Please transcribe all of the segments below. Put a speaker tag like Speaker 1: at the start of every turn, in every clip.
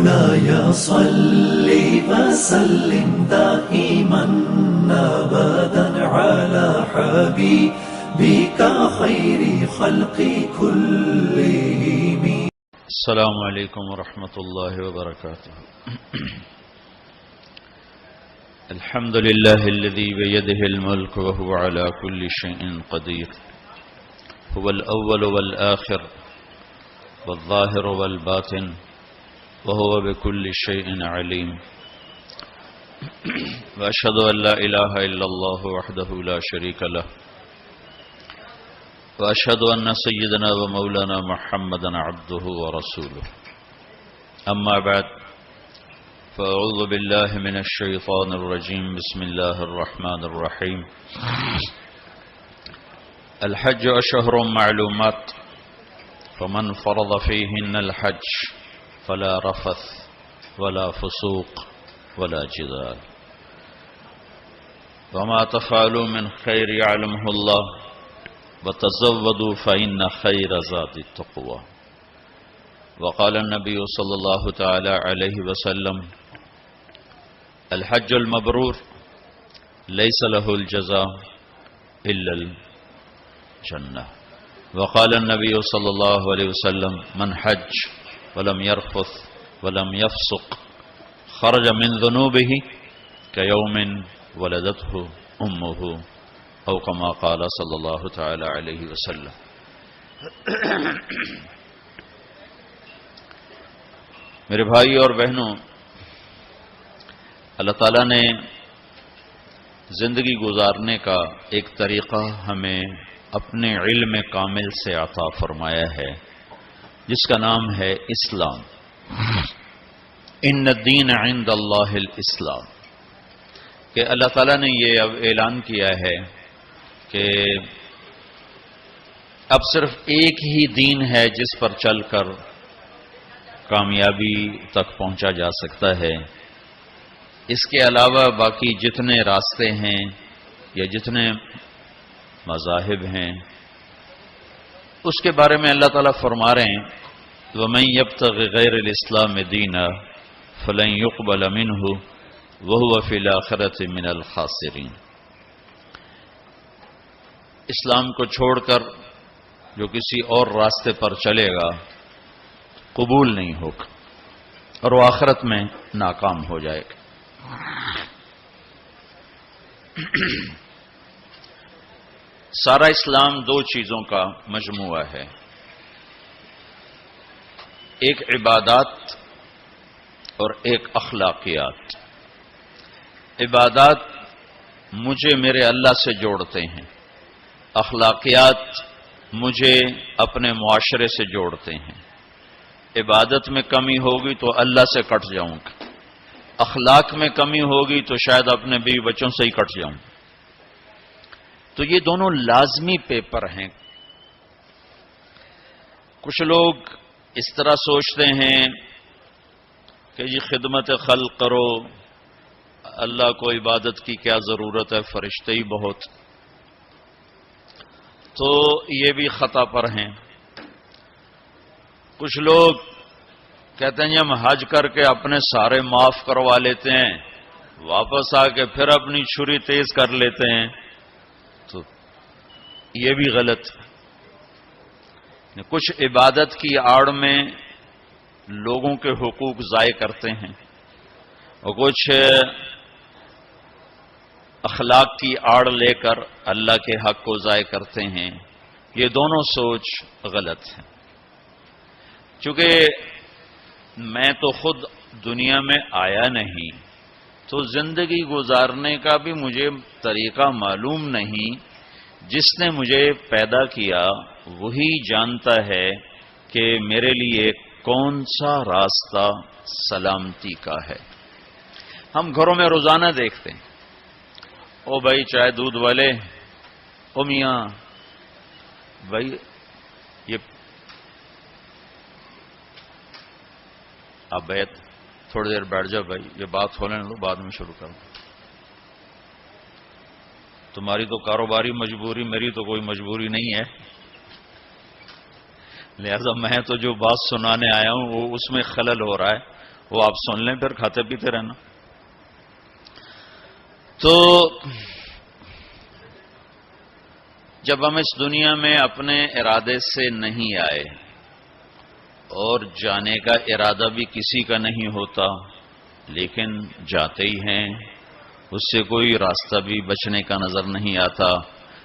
Speaker 1: مولاي صل وسلم دائما أبدا على حبيبك خير خلق كلهم.
Speaker 2: السلام علیکم ورحمۃ اللہ وبرکاتہ. الحمد للہ الذی بیدہ الملک وهو على كل شيء قدیر. هو الأول والآخر والظاهر والباطن وهو بكل شيء عليم. وأشهد أن لا إله إلا الله وحده لا شريك له. وأشهد أن سيدنا ومولانا محمدا عبده ورسوله. أما بعد فأعوذ بالله من الشيطان الرجيم. بسم الله الرحمن الرحيم. الحج أشهر معلومات فمن فرض فيهن الحج فلا رفث ولا فسوق ولا جدال وما تفعلوا من خير يعلمه الله وتزودوا فإن خير زاد التقوى. وقال النبي صلى الله تعالى عليه وسلم الحج المبرور ليس له الجزاء إلا الجنة. وقال النبي صلى الله عليه وسلم من حج ولم يرفث ولم يفسق خرج من ذنوبه كيوم ولدته أمه او كما قال صلی اللہ تعالی علیہ وسلم. میرے بھائی اور بہنوں، اللہ تعالیٰ نے زندگی گزارنے کا ایک طریقہ ہمیں اپنے علم کامل سے عطا فرمایا ہے جس کا نام ہے اسلام. ان الدین عند اللہ الاسلام، کہ اللہ تعالیٰ نے یہ اب اعلان کیا ہے کہ اب صرف ایک ہی دین ہے جس پر چل کر کامیابی تک پہنچا جا سکتا ہے. اس کے علاوہ باقی جتنے راستے ہیں یا جتنے مذاہب ہیں اس کے بارے میں اللہ تعالیٰ فرما رہے ہیں وَمَن يَبْتَغِ غَيْرَ الْإِسْلَامِ دِينًا فَلَن يُقْبَلَ مِنْهُ وَهُوَ فِي الْآخِرَةِ مِنَ الْخَاسِرِينَ. اسلام کو چھوڑ کر جو کسی اور راستے پر چلے گا قبول نہیں ہوگا اور وہ آخرت میں ناکام ہو جائے گا. سارا اسلام دو چیزوں کا مجموعہ ہے، ایک عبادات اور ایک اخلاقیات. عبادات مجھے میرے اللہ سے جوڑتے ہیں، اخلاقیات مجھے اپنے معاشرے سے جوڑتے ہیں. عبادت میں کمی ہوگی تو اللہ سے کٹ جاؤں گا، اخلاق میں کمی ہوگی تو شاید اپنے بیوی بچوں سے ہی کٹ جاؤں. تو یہ دونوں لازمی پیپر ہیں. کچھ لوگ اس طرح سوچتے ہیں کہ جی خدمت خلق کرو، اللہ کو عبادت کی کیا ضرورت ہے، فرشتے ہی بہت. تو یہ بھی خطا پر ہیں. کچھ لوگ کہتے ہیں ہم حج کر کے اپنے سارے معاف کروا لیتے ہیں، واپس آ کے پھر اپنی چھری تیز کر لیتے ہیں. تو یہ بھی غلط. کچھ عبادت کی آڑ میں لوگوں کے حقوق ضائع کرتے ہیں اور کچھ اخلاق کی آڑ لے کر اللہ کے حق کو ضائع کرتے ہیں. یہ دونوں سوچ غلط ہے. چونکہ میں تو خود دنیا میں آیا نہیں تو زندگی گزارنے کا بھی مجھے طریقہ معلوم نہیں. جس نے مجھے پیدا کیا وہی جانتا ہے کہ میرے لیے کون سا راستہ سلامتی کا ہے. ہم گھروں میں روزانہ دیکھتے ہیں او بھائی چائے دودھ والے، او میاں بھائی یہ آپ بیٹھ تھوڑی دیر بیٹھ جاؤ بھائی، یہ بات ہونے لو بعد میں شروع کرو. تمہاری تو کاروباری مجبوری، میری تو کوئی مجبوری نہیں ہے. لہذا میں تو جو بات سنانے آیا ہوں وہ اس میں خلل ہو رہا ہے، وہ آپ سن لیں، پھر کھاتے پیتے رہنا۔ تو جب ہم اس دنیا میں اپنے ارادے سے نہیں آئے اور جانے کا ارادہ بھی کسی کا نہیں ہوتا، لیکن جاتے ہی ہیں، اس سے کوئی راستہ بھی بچنے کا نظر نہیں آتا،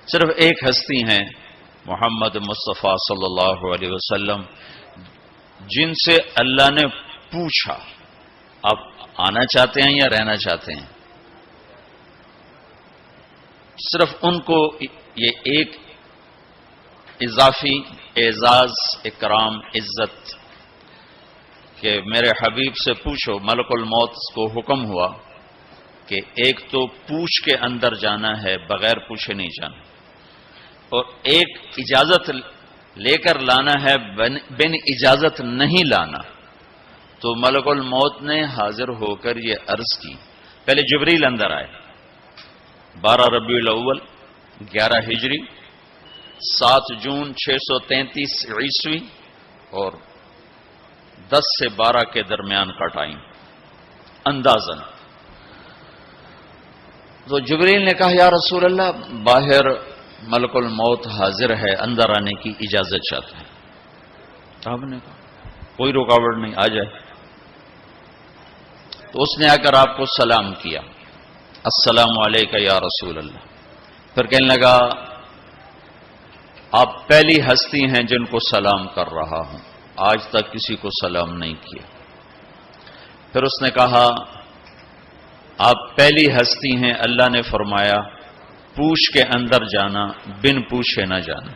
Speaker 2: صرف ایک ہستی ہیں محمد مصطفیٰ صلی اللہ علیہ وسلم، جن سے اللہ نے پوچھا آپ آنا چاہتے ہیں یا رہنا چاہتے ہیں؟ صرف ان کو یہ ایک اضافی اعزاز، اکرام، عزت کہ میرے حبیب سے پوچھو، ملک الموت کو حکم ہوا کہ ایک تو پوچھ کے اندر جانا ہے، بغیر پوچھے نہیں جانا، اور ایک اجازت لے کر لانا ہے، بن اجازت نہیں لانا۔ تو ملک الموت نے حاضر ہو کر یہ عرض کی، پہلے جبریل اندر آئے، 12 ربیع الاول 11 ہجری 7 جون 633 عیسوی اور 10 سے 12 کے درمیان کا ٹائم اندازن۔ تو جبریل نے کہا یا رسول اللہ، باہر ملک الموت حاضر ہے، اندر آنے کی اجازت چاہتے ہیں۔ آپ نے کہا کوئی رکاوٹ نہیں، آ جائے۔ تو اس نے آ کر آپ کو سلام کیا، السلام علیکہ یا رسول اللہ۔ پھر کہنے لگا آپ پہلی ہستی ہیں جن کو سلام کر رہا ہوں، آج تک کسی کو سلام نہیں کیا۔ پھر اس نے کہا آپ پہلی ہستی ہیں، اللہ نے فرمایا پوچھ کے اندر جانا، بن پوچھے نہ جانا۔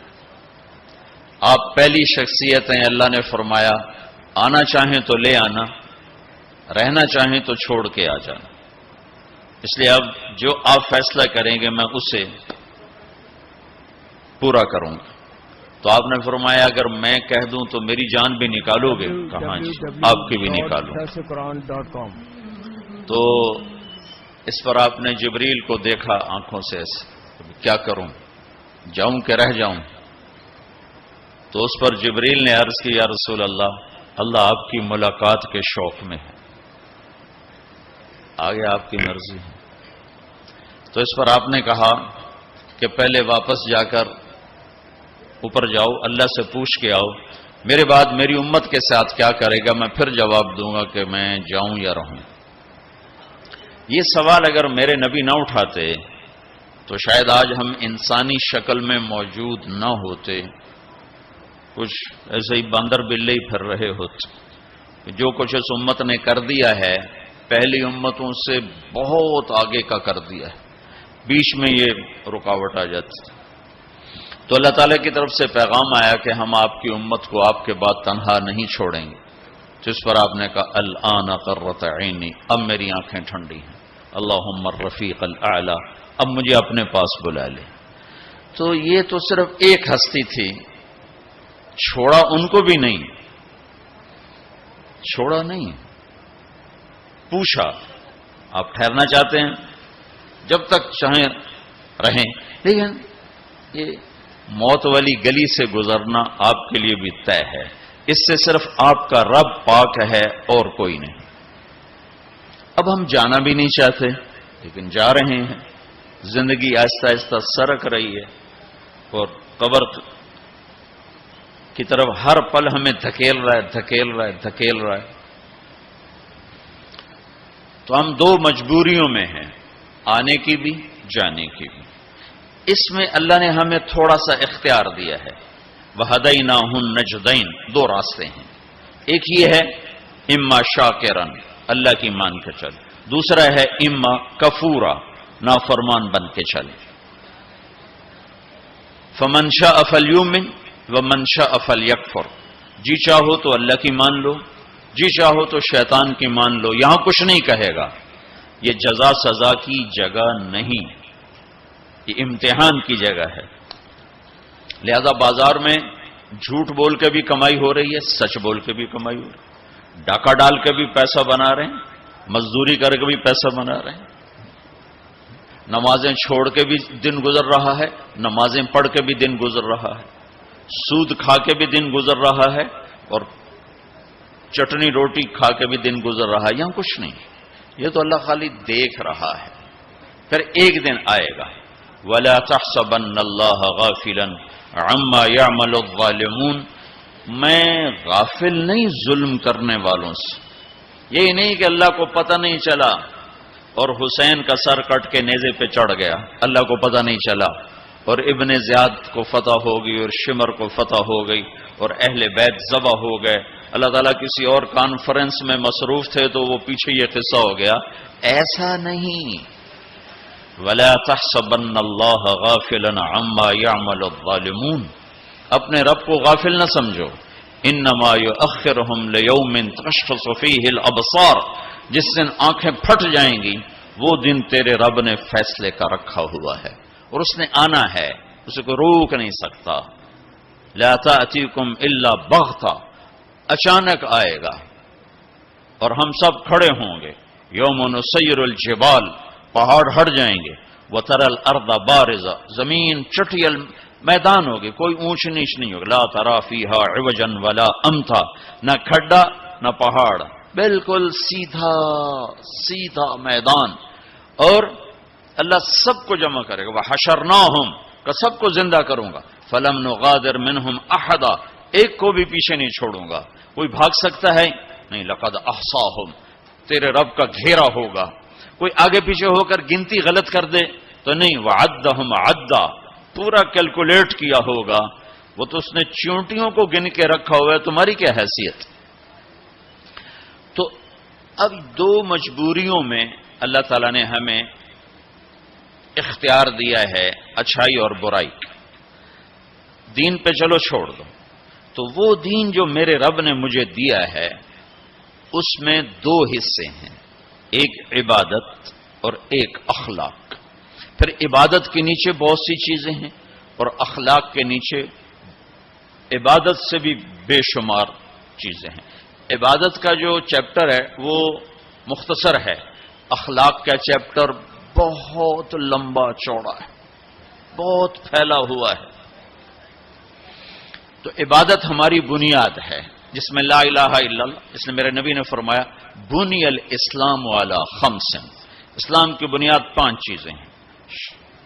Speaker 2: آپ پہلی شخصیت ہیں، اللہ نے فرمایا آنا چاہیں تو لے آنا، رہنا چاہیں تو چھوڑ کے آ جانا۔ اس لیے اب جو آپ فیصلہ کریں گے میں اسے پورا کروں گا۔ تو آپ نے فرمایا اگر میں کہہ دوں تو میری جان بھی نکالو گے؟ کہاں جی، آپ کی بھی نکالوں۔ تو اس پر آپ نے جبریل کو دیکھا آنکھوں سے ایسے، کیا کروں، جاؤں کہ رہ جاؤں؟ تو اس پر جبریل نے عرض کی یا رسول اللہ، اللہ آپ کی ملاقات کے شوق میں ہے، آگے آپ کی مرضی ہے۔ تو اس پر آپ نے کہا کہ پہلے واپس جا کر اوپر جاؤ، اللہ سے پوچھ کے آؤ، میرے بعد میری امت کے ساتھ کیا کرے گا، میں پھر جواب دوں گا کہ میں جاؤں یا رہوں۔ یہ سوال اگر میرے نبی نہ اٹھاتے تو شاید آج ہم انسانی شکل میں موجود نہ ہوتے، کچھ ایسے ہی باندر بلے ہی پھر رہے ہوتے۔ جو کچھ اس امت نے کر دیا ہے پہلی امتوں سے بہت آگے کا کر دیا ہے، بیچ میں یہ رکاوٹ آ جاتی۔ تو اللہ تعالیٰ کی طرف سے پیغام آیا کہ ہم آپ کی امت کو آپ کے بعد تنہا نہیں چھوڑیں گے، جس پر آپ نے کہا الآن قرۃ عینی، اب میری آنکھیں ٹھنڈی ہیں، اللہم الرفیق الاعلی، اب مجھے اپنے پاس بلا لے۔ تو یہ تو صرف ایک ہستی تھی، چھوڑا ان کو بھی نہیں، چھوڑا نہیں، پوچھا آپ ٹھہرنا چاہتے ہیں، جب تک چاہیں رہیں، لیکن یہ موت والی گلی سے گزرنا آپ کے لیے بھی طے ہے، اس سے صرف آپ کا رب پاک ہے اور کوئی نہیں۔ اب ہم جانا بھی نہیں چاہتے لیکن جا رہے ہیں، زندگی آہستہ آہستہ سرک رہی ہے اور قبر کی طرف ہر پل ہمیں دھکیل رہا ہے، دھکیل رہا ہے، دھکیل رہا ہے۔ تو ہم دو مجبوریوں میں ہیں، آنے کی بھی جانے کی بھی۔ اس میں اللہ نے ہمیں تھوڑا سا اختیار دیا ہے، وَهَدَيْنَاهُ النَّجْدَيْنِ، دو راستے ہیں، ایک یہ ہے اما شاکرن، اللہ کی مان کے چل، دوسرا ہے اما کفورا، نافرمان بن کے چل۔ فَمَنْ شَاءَ فَلْيُؤْمِنْ وَمَنْ شَاءَ فَلْيَكْفُرْ، جی چاہو تو اللہ کی مان لو، جی چاہو تو شیطان کی مان لو، یہاں کچھ نہیں کہے گا۔ یہ جزا سزا کی جگہ نہیں، یہ امتحان کی جگہ ہے۔ لہذا بازار میں جھوٹ بول کے بھی کمائی ہو رہی ہے، سچ بول کے بھی کمائی ہو رہی ہے، ڈاکہ ڈال کے بھی پیسہ بنا رہے ہیں، مزدوری کر کے بھی پیسہ بنا رہے ہیں، نمازیں چھوڑ کے بھی دن گزر رہا ہے، نمازیں پڑھ کے بھی دن گزر رہا ہے، سود کھا کے بھی دن گزر رہا ہے، اور چٹنی روٹی کھا کے بھی دن گزر رہا ہے، یہاں کچھ نہیں، یہ تو اللہ خالی دیکھ رہا ہے۔ پھر ایک دن آئے گا، وَلَا تَحْسَبَنَّ اللَّهَ غَافِلًا عَمَّا يَعْمَلُ الظَّالِمُونَ، میں غافل نہیں ظلم کرنے والوں سے۔ یہی نہیں کہ اللہ کو پتہ نہیں چلا اور حسین کا سر کٹ کے نیزے پہ چڑھ گیا، اللہ کو پتہ نہیں چلا، اور ابن زیاد کو فتح ہو گئی اور شمر کو فتح ہو گئی اور اہل بیت ذبح ہو گئے، اللہ تعالیٰ کسی اور کانفرنس میں مصروف تھے تو وہ پیچھے یہ قصہ ہو گیا، ایسا نہیں۔ وَلَا تَحْسَبَنَّ اللَّهَ غَافِلًا عَمَّا يَعْمَلُ الظَّالِمُونَ، اپنے رب کو غافل نہ سمجھو، انما یؤخرہم لیوم تشخص فیہ الابصار، جس دن آنکھیں پھٹ جائیں گی وہ دن تیرے رب نے فیصلے کا رکھا ہوا ہے اور اس نے آنا ہے، اسے کوئی روک نہیں سکتا۔ لا تأتیکم الا بغتہ، اچانک آئے گا اور ہم سب کھڑے ہوں گے۔ یوم نسیر الجبال، پہاڑ ہٹ جائیں گے، وتری الارض بارزہ، زمین چٹیل میدان ہوگی، کوئی اونچ نیچ نہیں ہوگی، لا تری فیہا عوجا ولا امتا، نہ کھڈا نہ پہاڑ، بالکل سیدھا سیدھا میدان، اور اللہ سب کو جمع کرے گا، وحشرناہم، کہ سب کو زندہ کروں گا، فلم نغادر منہم احدا، ایک کو بھی پیچھے نہیں چھوڑوں گا، کوئی بھاگ سکتا ہے نہیں، لقد احصاہم، تیرے رب کا گھیرا ہوگا، کوئی آگے پیچھے ہو کر گنتی غلط کر دے تو نہیں، وعدہم عدا، پورا کیلکولیٹ کیا ہوگا، وہ تو اس نے چیونٹیوں کو گن کے رکھا ہوا ہے، تمہاری کیا حیثیت۔ تو اب دو مجبوریوں میں اللہ تعالیٰ نے ہمیں اختیار دیا ہے، اچھائی اور برائی، دین پہ چلو چھوڑ دو، تو وہ دین جو میرے رب نے مجھے دیا ہے اس میں دو حصے ہیں، ایک عبادت اور ایک اخلاق۔ پھر عبادت کے نیچے بہت سی چیزیں ہیں اور اخلاق کے نیچے عبادت سے بھی بے شمار چیزیں ہیں۔ عبادت کا جو چیپٹر ہے وہ مختصر ہے، اخلاق کا چیپٹر بہت لمبا چوڑا ہے، بہت پھیلا ہوا ہے۔ تو عبادت ہماری بنیاد ہے جس میں لا الہ الا اللہ، اس نے میرے نبی نے فرمایا بنی الاسلام علی خمس، اسلام کی بنیاد 5 چیزیں ہیں،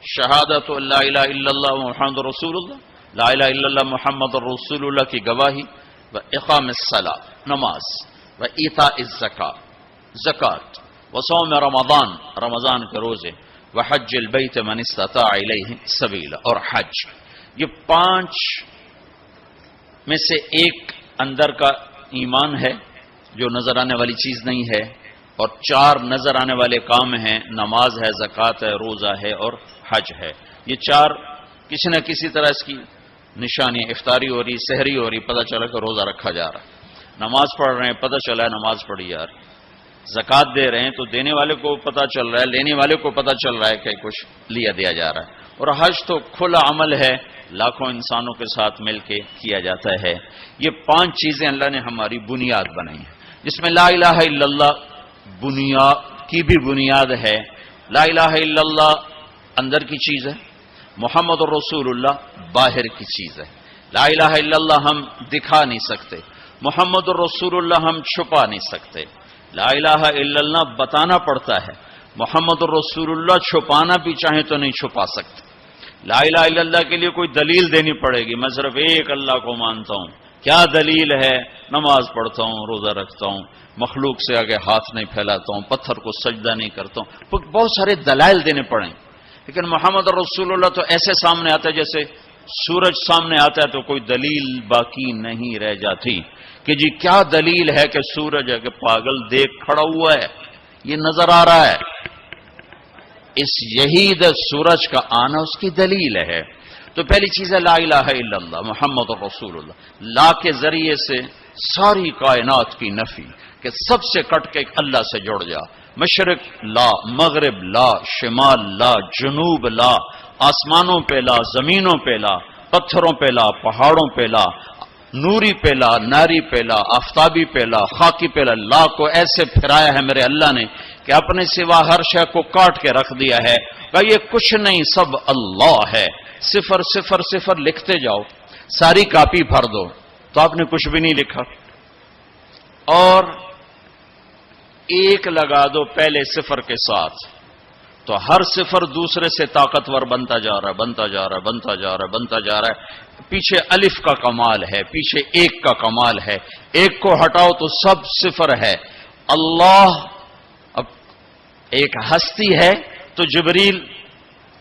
Speaker 2: شہادت لا الہ الا اللہ محمد رسول اللہ، لا الہ الا اللہ محمد رسول اللہ کی گواہی، و اقام الصلاۃ، نماز، و ایتاء الزکاۃ، زکوٰۃ، و صوم رمضان، رمضان کے روزے، و حج البیت من استطاع الیہ سبیلا، اور حج۔ یہ 5 میں سے ایک اندر کا ایمان ہے جو نظر آنے والی چیز نہیں ہے، اور 4 نظر آنے والے کام ہیں، نماز ہے، زکوٰۃ ہے، روزہ ہے اور حج ہے۔ یہ 4 کسی نہ کسی طرح اس کی نشانی، افطاری ہو رہی، سحری ہو رہی، پتہ چلا کہ روزہ رکھا جا رہا ہے، نماز پڑھ رہے ہیں، پتہ چلا ہے نماز پڑھی جا رہی، زکوٰۃ دے رہے ہیں تو دینے والے کو پتہ چل رہا ہے، لینے والے کو پتہ چل رہا ہے کہ کچھ لیا دیا جا رہا ہے، اور حج تو کھلا عمل ہے، لاکھوں انسانوں کے ساتھ مل کے کیا جاتا ہے۔ یہ 5 چیزیں اللہ نے ہماری بنیاد بنائی ہیں، جس میں لا الہ الا اللہ بنیاد کی بھی بنیاد ہے۔ لا الہ الا اللہ اندر کی چیز ہے، محمد الرسول اللہ باہر کی چیز ہے۔ لا الہ الا اللہ ہم دکھا نہیں سکتے، محمد الرسول اللہ ہم چھپا نہیں سکتے۔ لا الہ الا اللہ بتانا پڑتا ہے، محمد الرسول اللہ چھپانا بھی چاہیں تو نہیں چھپا سکتے۔ لا الہ الا اللہ کے لیے کوئی دلیل دینی پڑے گی، میں صرف ایک اللہ کو مانتا ہوں، کیا دلیل ہے؟ نماز پڑھتا ہوں، روزہ رکھتا ہوں، مخلوق سے آگے ہاتھ نہیں پھیلاتا ہوں، پتھر کو سجدہ نہیں کرتا ہوں، بہت سارے دلائل دینے پڑیں۔ لیکن محمد رسول اللہ تو ایسے سامنے آتا ہے جیسے سورج سامنے آتا ہے تو کوئی دلیل باقی نہیں رہ جاتی کہ جی کیا دلیل ہے کہ سورج ہے، کہ پاگل دیکھ کھڑا ہوا ہے، یہ نظر آ رہا ہے، اس یہی سورج کا آنا اس کی دلیل ہے۔ تو پہلی چیز ہے لا الہ الا اللہ محمد رسول اللہ، لا کے ذریعے سے ساری کائنات کی نفی کہ سب سے کٹ کے اللہ سے جڑ جا، مشرق لا، مغرب لا، شمال لا، جنوب لا، آسمانوں پہ لا، زمینوں پہ لا، پتھروں پہ لا، پہاڑوں پہ لا، نوری پہ لا، ناری پہ لا، آفتابی پہ لا، خاکی پہ لا، لا کو ایسے پھرایا ہے میرے اللہ نے کہ اپنے سوا ہر شے کو کاٹ کے رکھ دیا ہے کہ یہ کچھ نہیں، سب اللہ ہے، 0 0 0 لکھتے جاؤ، ساری کاپی بھر دو، تو آپ نے کچھ بھی نہیں لکھا۔ اور ایک لگا دو پہلے صفر کے ساتھ، تو ہر صفر دوسرے سے طاقتور بنتا جا رہا ہے، بنتا جا رہا ہے، بنتا جا رہا ہے، بنتا جا رہا ہے۔ پیچھے الف کا کمال ہے، پیچھے ایک کا کمال ہے، ایک کو ہٹاؤ تو سب صفر ہے۔ اللہ اب ایک ہستی ہے تو جبریل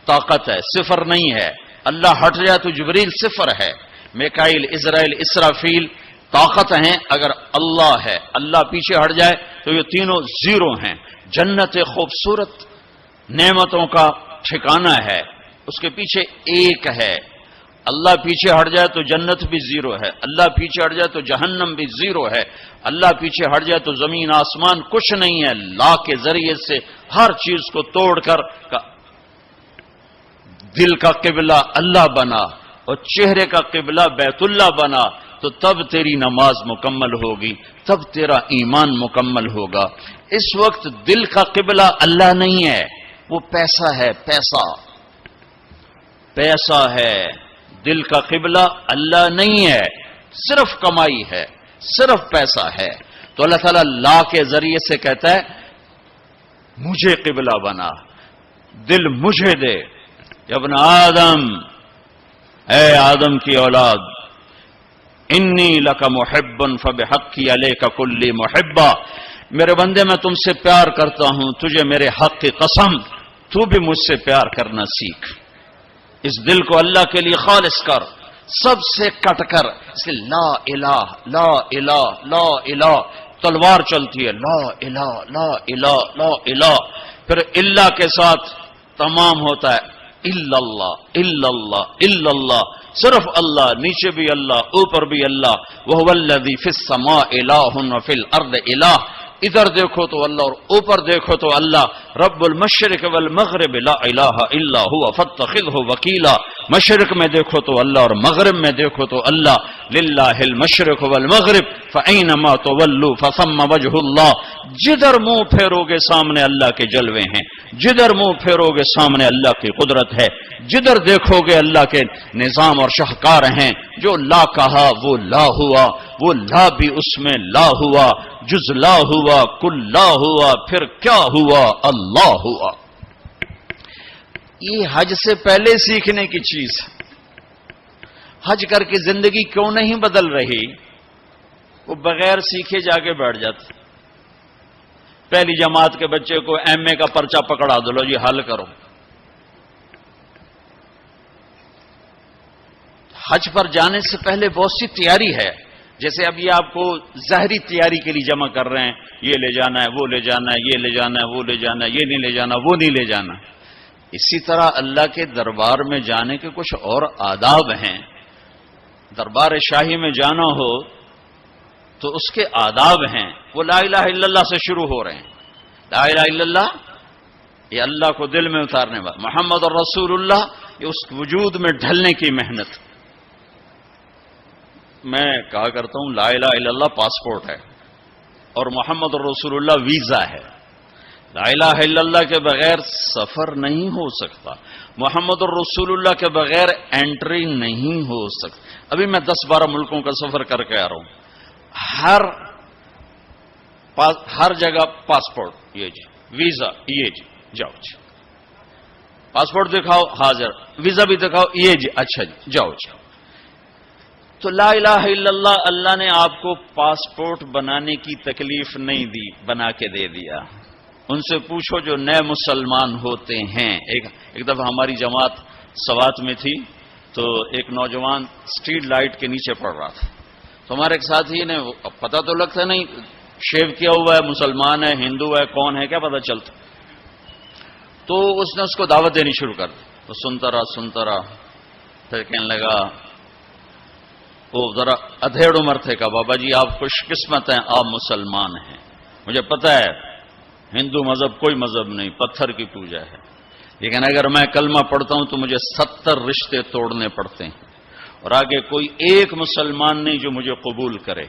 Speaker 2: طاقت ہے، صفر نہیں ہے۔ اللہ ہٹ جائے تو جبریل صفر ہے، میکائیل، اسرائیل، اسرافیل طاقت ہیں اگر اللہ ہے، اللہ پیچھے ہٹ جائے تو یہ تینوں زیرو ہیں۔ جنت خوبصورت نعمتوں کا ٹھکانہ ہے، اس کے پیچھے ایک ہے۔ اللہ پیچھے ہٹ جائے تو جنت بھی زیرو ہے، اللہ پیچھے ہٹ جائے تو جہنم بھی زیرو ہے، اللہ پیچھے ہٹ جائے تو زمین آسمان کچھ نہیں ہے۔ لا کے ذریعے سے ہر چیز کو توڑ کر دل کا قبلہ اللہ بنا اور چہرے کا قبلہ بیت اللہ بنا، تو تب تیری نماز مکمل ہوگی، تب تیرا ایمان مکمل ہوگا۔ اس وقت دل کا قبلہ اللہ نہیں ہے، وہ پیسہ ہے، پیسہ پیسہ ہے۔ دل کا قبلہ اللہ نہیں ہے، صرف کمائی ہے، صرف پیسہ ہے۔ تو اللہ تعالیٰ لا کے ذریعے سے کہتا ہے مجھے قبلہ بنا، دل مجھے دے۔ ابن آدم، اے آدم کی اولاد، انی لک محب فبحقی علیک کلی محبہ، میرے بندے میں تم سے پیار کرتا ہوں، تجھے میرے حق کی قسم تو بھی مجھ سے پیار کرنا سیکھ۔ اس دل کو اللہ کے لیے خالص کر، سب سے کٹ کر، اس لیے لا الہ لا الہ لا الہ تلوار چلتی ہے، لا الہ لا الہ لا الہ، پھر اللہ کے ساتھ تمام ہوتا ہے، الا اللہ الا اللہ الا اللہ، صرف اللہ، نیچے بھی اللہ، اوپر بھی اللہ۔ وَهُوَ الَّذِي فِي السَّمَاءِ إِلَٰهٌ وَفِي الْأَرْضِ إِلَٰهٌ، ادھر دیکھو تو اللہ اور اوپر دیکھو تو اللہ۔ رب المشرق والمغرب لا الہ الا هو فاتخذه وکیلا، مشرق میں دیکھو تو اللہ اور مغرب میں دیکھو تو اللہ۔ للہ المشرق والمغرب فأینما تولوا فثم وجہ اللہ، جدھر منہ پھیرو گے سامنے اللہ کے جلوے ہیں، جدھر منہ پھیرو گے سامنے اللہ کی قدرت ہے، جدھر دیکھو گے اللہ کے نظام اور شاہکار ہیں۔ جو لا کہا وہ لا ہوا، وہ لا بھی اس میں لا ہوا، جز لا ہوا، کل لا ہوا، پھر کیا ہوا؟ اللہ ہوا۔ یہ حج سے پہلے سیکھنے کی چیز ہے۔ حج کر کے زندگی کیوں نہیں بدل رہی؟ وہ بغیر سیکھے جا کے بیٹھ جاتے۔ پہلی جماعت کے بچے کو ایم اے کا پرچہ پکڑا دو، لو جی حل کرو۔ حج پر جانے سے پہلے بہت سی تیاری ہے، جیسے اب یہ آپ کو ظاہری تیاری کے لیے جمع کر رہے ہیں، یہ لے جانا ہے، وہ لے جانا ہے، یہ لے جانا ہے، وہ لے جانا ہے، یہ نہیں لے جانا، وہ نہیں لے جانا۔ اسی طرح اللہ کے دربار میں جانے کے کچھ اور آداب ہیں۔ دربار شاہی میں جانا ہو تو اس کے آداب ہیں، وہ لا الہ الا اللہ سے شروع ہو رہے ہیں۔ لا الہ الا اللہ یہ اللہ کو دل میں اتارنے والا، محمد الرسول اللہ یہ اس وجود میں ڈھلنے کی محنت۔ میں کہا کرتا ہوں لا الہ الا اللہ پاسپورٹ ہے اور محمد الرسول اللہ ویزا ہے۔ لا الہ الا اللہ کے بغیر سفر نہیں ہو سکتا، محمد الرسول اللہ کے بغیر انٹری نہیں ہو سکتا۔ ابھی میں 10-12 ملکوں کا سفر کر کے آ رہا ہوں، ہر جگہ پاسپورٹ یہ جی، ویزا یہ جی، جاؤ جی، پاسپورٹ دکھاؤ حاضر، ویزا بھی دکھاؤ یہ جی، اچھا جی جاؤ جی۔ تو لا الہ الا اللہ، اللہ نے آپ کو پاسپورٹ بنانے کی تکلیف نہیں دی، بنا کے دے دیا۔ ان سے پوچھو جو نئے مسلمان ہوتے ہیں۔ ایک دفعہ ہماری جماعت سوات میں تھی تو ایک نوجوان اسٹریٹ لائٹ کے نیچے پڑ رہا تھا، تو ہمارے ایک ساتھی نے، پتہ تو لگتا نہیں شیو کیا ہوا ہے، مسلمان ہے، ہندو ہے، کون ہے، کیا پتہ چلتا۔ تو اس نے اس کو دعوت دینی شروع کر دی، وہ سنتا رہا، پھر کہنے لگا، وہ ذرا ادھیڑ عمر تھے، کہا بابا جی آپ خوش قسمت ہیں، آپ مسلمان ہیں، مجھے پتہ ہے ہندو مذہب کوئی مذہب نہیں، پتھر کی پوجا ہے، لیکن اگر میں کلمہ پڑھتا ہوں تو مجھے 70 رشتے توڑنے پڑتے ہیں، اور آگے کوئی ایک مسلمان نہیں جو مجھے قبول کرے۔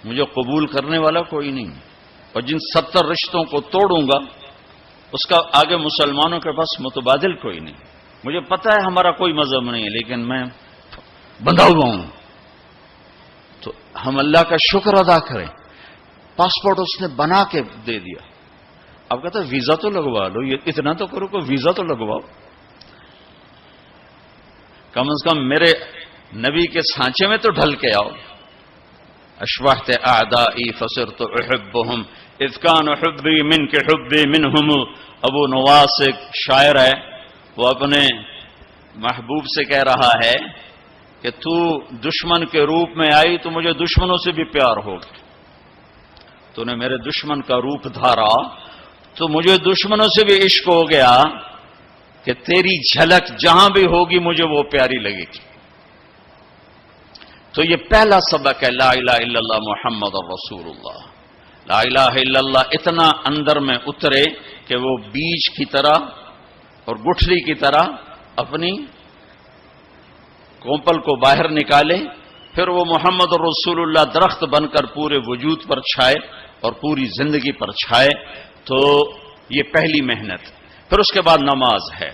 Speaker 2: مجھے قبول کرنے والا کوئی نہیں، اور جن 70 رشتوں کو توڑوں گا اس کا آگے مسلمانوں کے پاس متبادل کوئی نہیں۔ مجھے پتہ ہے ہمارا کوئی مذہب نہیں ہے، لیکن میں بندھا ہوا ہوں. تو ہم اللہ کا شکر ادا کریں. پاسپورٹ اس نے بنا کے دے دیا. اب کہتا ہے ویزا تو لگوا لو, یہ اتنا تو کرو کہ ویزا تو لگواؤ. کم از کم میرے نبی کے سانچے میں تو ڈھل کے آؤ. اشبحت اعدائی فصرت احبهم اذ كان حبی من کے حبی منہم. ابو نواس ایک شاعر ہے, وہ اپنے محبوب سے کہہ رہا ہے کہ تو دشمن کے روپ میں آئی تو مجھے دشمنوں سے بھی پیار ہو گیا. تو نے میرے دشمن کا روپ دھارا تو مجھے دشمنوں سے بھی عشق ہو گیا کہ تیری جھلک جہاں بھی ہوگی مجھے وہ پیاری لگے گی. تو یہ پہلا سبق ہے لا الہ الا اللہ محمد رسول اللہ. لا الہ الا اللہ اتنا اندر میں اترے کہ وہ بیج کی طرح اور گٹھلی کی طرح اپنی کومپل کو باہر نکالے, پھر وہ محمد رسول اللہ درخت بن کر پورے وجود پر چھائے اور پوری زندگی پر چھائے. تو یہ پہلی محنت. پھر اس کے بعد نماز ہے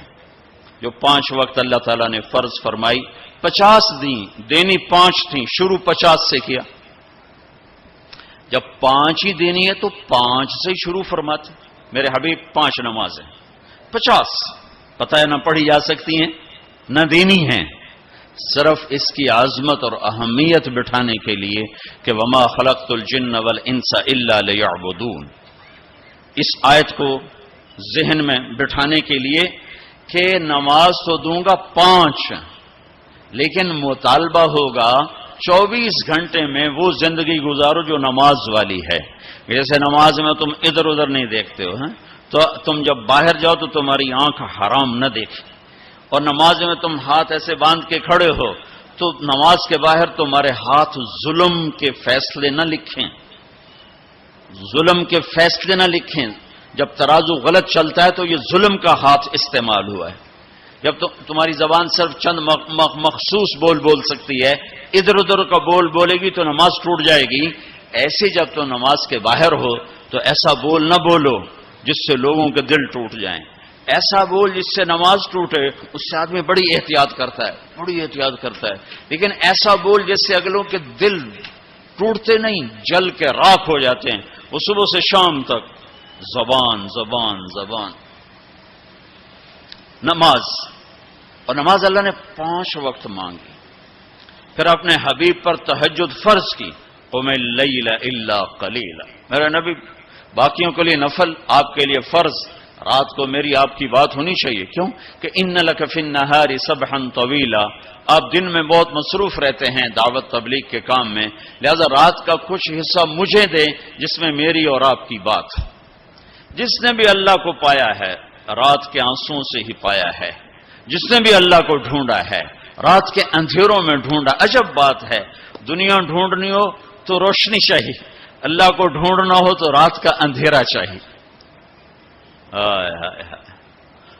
Speaker 2: جو 5 وقت اللہ تعالیٰ نے فرض فرمائی. 50 دینی 5 تھیں, شروع 50 سے کیا. جب 5 ہی دینی ہے تو 5 سے ہی شروع فرماتے. میرے حبیب 5 نمازیں 50 پتہ ہے نہ پڑھی جا سکتی ہیں نہ دینی ہیں, صرف اس کی عظمت اور اہمیت بٹھانے کے لیے کہ وما خلقت الجن والانس الا لیعبدون. اس آیت کو ذہن میں بٹھانے کے لیے کہ نماز تو دوں گا 5, لیکن مطالبہ ہوگا 24 گھنٹے میں وہ زندگی گزارو جو نماز والی ہے. جیسے نماز میں تم ادھر ادھر نہیں دیکھتے ہو, تو تم جب باہر جاؤ تو تمہاری آنکھ حرام نہ دیکھے, اور نماز میں تم ہاتھ ایسے باندھ کے کھڑے ہو تو نماز کے باہر تمہارے ہاتھ ظلم کے فیصلے نہ لکھیں, ظلم کے فیصلے نہ لکھیں. جب ترازو غلط چلتا ہے تو یہ ظلم کا ہاتھ استعمال ہوا ہے. جب تمہاری زبان صرف چند مخصوص بول سکتی ہے, ادھر ادھر کا بولے گی تو نماز ٹوٹ جائے گی. ایسے جب تم نماز کے باہر ہو تو ایسا بول نہ بولو جس سے لوگوں کے دل ٹوٹ جائیں. ایسا بول جس سے نماز ٹوٹے, اس سے آدمی بڑی احتیاط کرتا ہے, لیکن ایسا بول جس سے اگلوں کے دل ٹوٹتے نہیں, جل کے راکھ ہو جاتے ہیں. وہ صبح سے شام تک زبان زبان زبان. نماز, اور نماز اللہ نے 5 وقت مانگی. پھر اپنے حبیب پر تہجد فرض کی. قم اللیل الا قلیلا. میرا نبی باقیوں کے لیے نفل, آپ کے لیے فرض. رات کو میری آپ کی بات ہونی چاہیے. کیوں کہ ان لک فی النہار سبحا طویلا. آپ دن میں بہت مصروف رہتے ہیں دعوت تبلیغ کے کام میں, لہذا رات کا کچھ حصہ مجھے دیں جس میں میری اور آپ کی بات. جس نے بھی اللہ کو پایا ہے رات کے آنسوؤں سے ہی پایا ہے. جس نے بھی اللہ کو ڈھونڈا ہے رات کے اندھیروں میں ڈھونڈا. عجب بات ہے, دنیا ڈھونڈنی ہو تو روشنی چاہیے, اللہ کو ڈھونڈنا ہو تو رات کا اندھیرا چاہیے.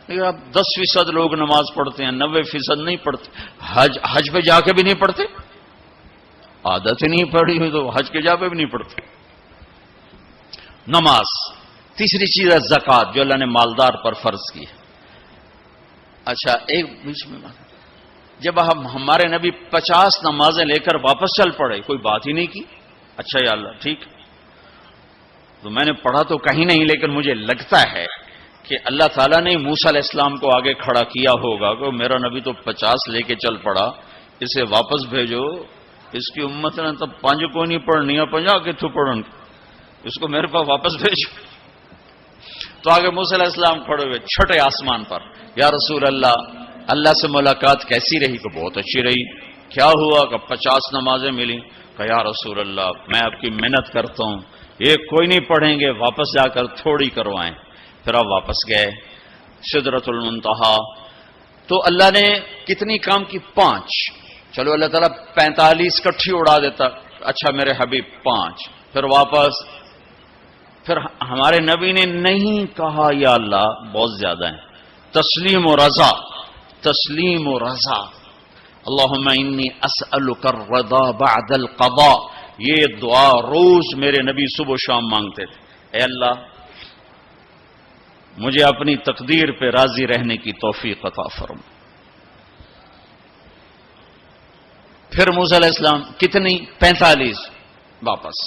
Speaker 2: لیکن اب 10% لوگ نماز پڑھتے ہیں, 90% نہیں پڑھتے. حج پہ جا کے بھی نہیں پڑھتے, عادت ہی نہیں پڑھی ہوئی تو حج کے جا پہ بھی نہیں پڑھتے. نماز. تیسری چیز ہے زکوٰۃ جو اللہ نے مالدار پر فرض کی ہے. اچھا ایک بیچ میں جب ہمارے نبی 50 نمازیں لے کر واپس چل پڑے, کوئی بات ہی نہیں کی. اچھا یا اللہ ٹھیک, تو میں نے پڑھا تو کہیں نہیں, لیکن مجھے لگتا ہے کہ اللہ تعالیٰ نے موسیٰ علیہ السلام کو آگے کھڑا کیا ہوگا کہ میرا نبی تو 50 لے کے چل پڑا, اسے واپس بھیجو. اس کی امت نے تو 5 کو نہیں پڑھنی ہے, 50 کتوں پڑھن, اس کو میرے پاس واپس بھیجو. تو آگے موسیٰ علیہ السلام کھڑے ہوئے چھٹے آسمان پر, یا رسول اللہ, اللہ سے ملاقات کیسی رہی؟ کہ بہت اچھی رہی. کیا ہوا؟ کہ 50 نمازیں ملی. کہ یا رسول اللہ میں آپ کی محنت کرتا ہوں, یہ کوئی نہیں پڑھیں گے, واپس جا کر تھوڑی کروائیں. پھر آپ واپس گئے سدرۃ المنتہا. تو اللہ نے کتنی کام کی؟ 5. چلو اللہ تعالیٰ 45 کٹھی اڑا دیتا. اچھا میرے حبیب 5. پھر واپس. پھر ہمارے نبی نے نہیں کہا یا اللہ بہت زیادہ ہیں, تسلیم و رضا, تسلیم و رضا. اللہم انی اسألک الرضا بعد القضاء. یہ دعا روز میرے نبی صبح و شام مانگتے تھے. اے اللہ مجھے اپنی تقدیر پہ راضی رہنے کی توفیق عطا فرما. پھر موسیٰ علیہ السلام کتنی 45 واپس،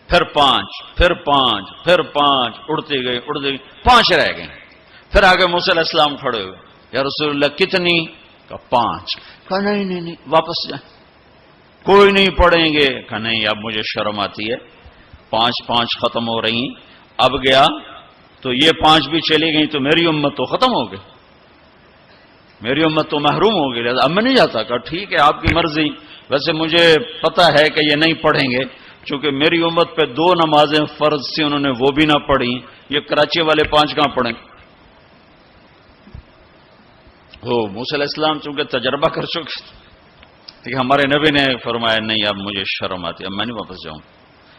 Speaker 2: پھر 5، پھر 5، پھر 5، اڑتی گئی 5 رہ گئی. پھر آگے موسیٰ علیہ السلام کھڑے ہوئے، یا رسول اللہ کتنی؟ کہا 5. کہا نہیں واپس جائیں، کوئی نہیں پڑھیں گے. کہا نہیں اب مجھے شرم آتی ہے، 5 ختم ہو رہی ہیں، اب گیا تو یہ 5 بھی چلی گئی تو میری امت تو ختم ہو گئی، میری امت تو محروم ہو گئی، اب میں نہیں جاتا. کہا ٹھیک ہے آپ کی مرضی، ویسے مجھے پتا ہے کہ یہ نہیں پڑھیں گے، چونکہ میری امت پہ 2 نمازیں فرض تھیں انہوں نے وہ بھی نہ پڑھی، یہ کراچی والے 5 کہاں پڑھیں. موسیٰ علیہ السلام چونکہ تجربہ کر چکے، لیکن ہمارے نبی نے فرمایا نہیں اب مجھے شرم آتی، اب میں نہیں واپس جاؤں.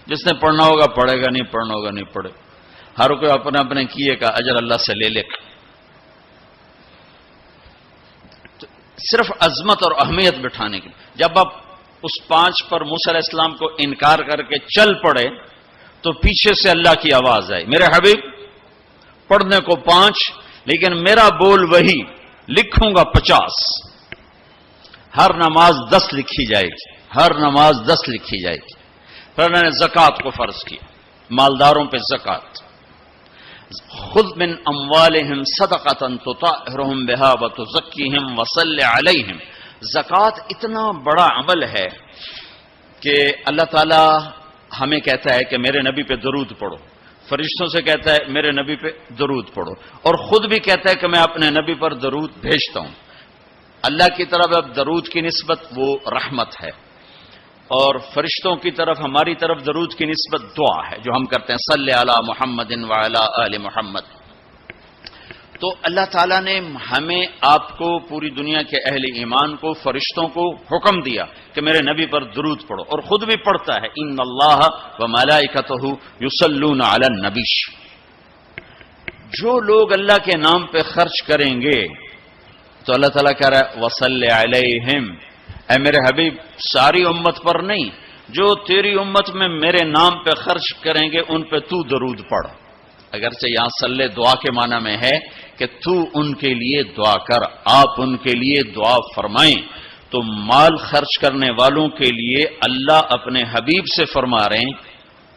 Speaker 2: جس نے پڑھنا ہوگا پڑھے گا، نہیں پڑھنا ہوگا نہیں پڑھے. ہر کوئی اپنے اپنے کیے کا اجر اللہ سے لے لے. صرف عظمت اور اہمیت بٹھانے کی. جب آپ اس 5 پر موسیٰ علیہ السلام کو انکار کر کے چل پڑے تو پیچھے سے اللہ کی آواز آئی، میرے حبیب پڑھنے کو 5 لیکن میرا بول وہی، لکھوں گا 50. ہر نماز 10 لکھی جائے گی، ہر نماز 10 لکھی جائے گی. پھر انہوں نے زکوٰۃ کو فرض کیا، مالداروں پہ زکوٰۃ. خذ من اموالہم صدقۃ تطہرہم بہا وتزکیہم وصلی علیہم. زکوٰۃ اتنا بڑا عمل ہے کہ اللہ تعالی ہمیں کہتا ہے کہ میرے نبی پہ درود پڑھو، فرشتوں سے کہتا ہے میرے نبی پہ درود پڑھو، اور خود بھی کہتا ہے کہ میں اپنے نبی پر درود بھیجتا ہوں. اللہ کی طرف اب درود کی نسبت وہ رحمت ہے، اور فرشتوں کی طرف ہماری طرف درود کی نسبت دعا ہے جو ہم کرتے ہیں، صلی علی محمد وعلی آل محمد. تو اللہ تعالیٰ نے ہمیں آپ کو، پوری دنیا کے اہل ایمان کو، فرشتوں کو حکم دیا کہ میرے نبی پر درود پڑھو، اور خود بھی پڑھتا ہے ان اللہ وملائکتہ یصلون علی النبی. جو لوگ اللہ کے نام پہ خرچ کریں گے تو اللہ تعالیٰ کہہ رہا ہے وصلی علیہم، اے میرے حبیب ساری امت پر نہیں، جو تیری امت میں میرے نام پہ خرچ کریں گے ان پہ تو درود پڑھ. اگرچہ یہاں صلی دعا کے معنی میں ہے کہ تو ان کے لیے دعا کر، آپ ان کے لیے دعا فرمائیں. تو مال خرچ کرنے والوں کے لیے اللہ اپنے حبیب سے فرما رہے ہیں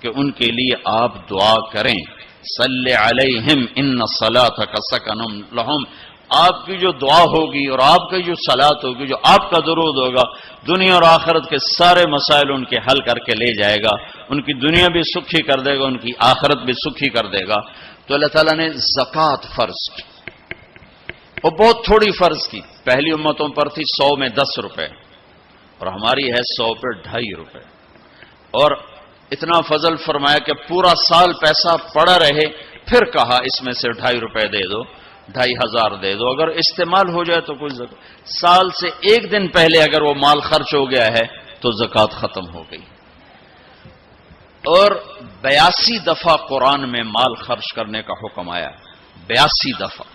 Speaker 2: کہ ان کے لیے آپ دعا کریں. صلی علیہم ان صلاتک سکن لہم. آپ کی جو دعا ہوگی اور آپ کی جو صلات ہوگی، جو آپ کا درود ہوگا، دنیا اور آخرت کے سارے مسائل ان کے حل کر کے لے جائے گا. ان کی دنیا بھی سکھی کر دے گا، ان کی آخرت بھی سکھی کر دے گا. تو اللہ تعالیٰ نے زکوٰۃ فرض کی، اور بہت تھوڑی فرض کی. پہلی امتوں پر تھی 100 میں 10 روپے، اور ہماری ہے 100 پہ 2.5 روپے. اور اتنا فضل فرمایا کہ پورا سال پیسہ پڑا رہے. پھر کہا اس میں سے 2.5 روپے دے دو، 2,500 دے دو، اگر استعمال ہو جائے تو کوئی زکوٰۃ. سال سے 1 دن پہلے اگر وہ مال خرچ ہو گیا ہے تو زکوٰۃ ختم ہو گئی. اور 82 دفعہ قرآن میں مال خرچ کرنے کا حکم آیا، 82 دفعہ.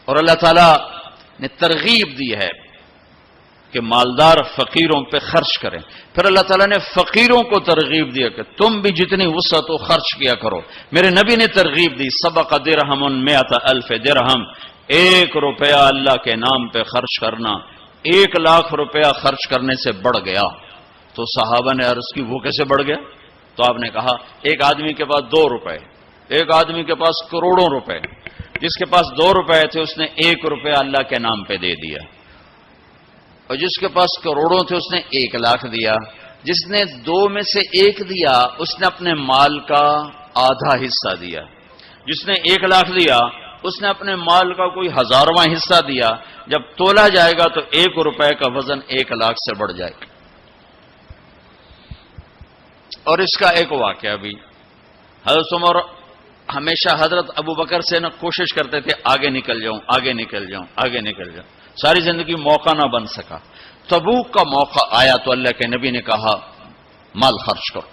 Speaker 2: اور اللہ تعالیٰ نے ترغیب دی ہے کہ مالدار فقیروں پہ خرچ کریں. پھر اللہ تعالیٰ نے فقیروں کو ترغیب دیا کہ تم بھی جتنی وسعت ہو خرچ کیا کرو. میرے نبی نے ترغیب دی، سبق درہم 100,000 درہم. 1 روپیہ اللہ کے نام پہ خرچ کرنا 1,00,000 روپیہ خرچ کرنے سے بڑھ گیا. تو صحابہ نے عرض کی وہ کیسے بڑھ گیا؟ تو آپ نے کہا ایک آدمی کے پاس 2 روپے، ایک آدمی کے پاس کروڑوں روپے. جس کے پاس 2 روپے تھے اس نے 1 روپیہ اللہ کے نام پہ دے دیا، اور جس کے پاس کروڑوں تھے اس نے 1,00,000 دیا. جس نے 2 میں سے 1 دیا اس نے اپنے مال کا آدھا حصہ دیا. جس نے 1,00,000 دیا اس نے اپنے مال کا کوئی 1000واں حصہ دیا. جب تولا جائے گا تو 1 روپے کا وزن 1,00,000 سے بڑھ جائے گا. اور اس کا ایک واقعہ بھی، حضرت عمر ہمیشہ حضرت ابو بکر سے کوشش کرتے تھے آگے نکل جاؤں، آگے نکل جاؤں، آگے نکل جاؤں. ساری زندگی موقع نہ بن سکا. تبوک کا موقع آیا تو اللہ کے نبی نے کہا مال خرچ کرو.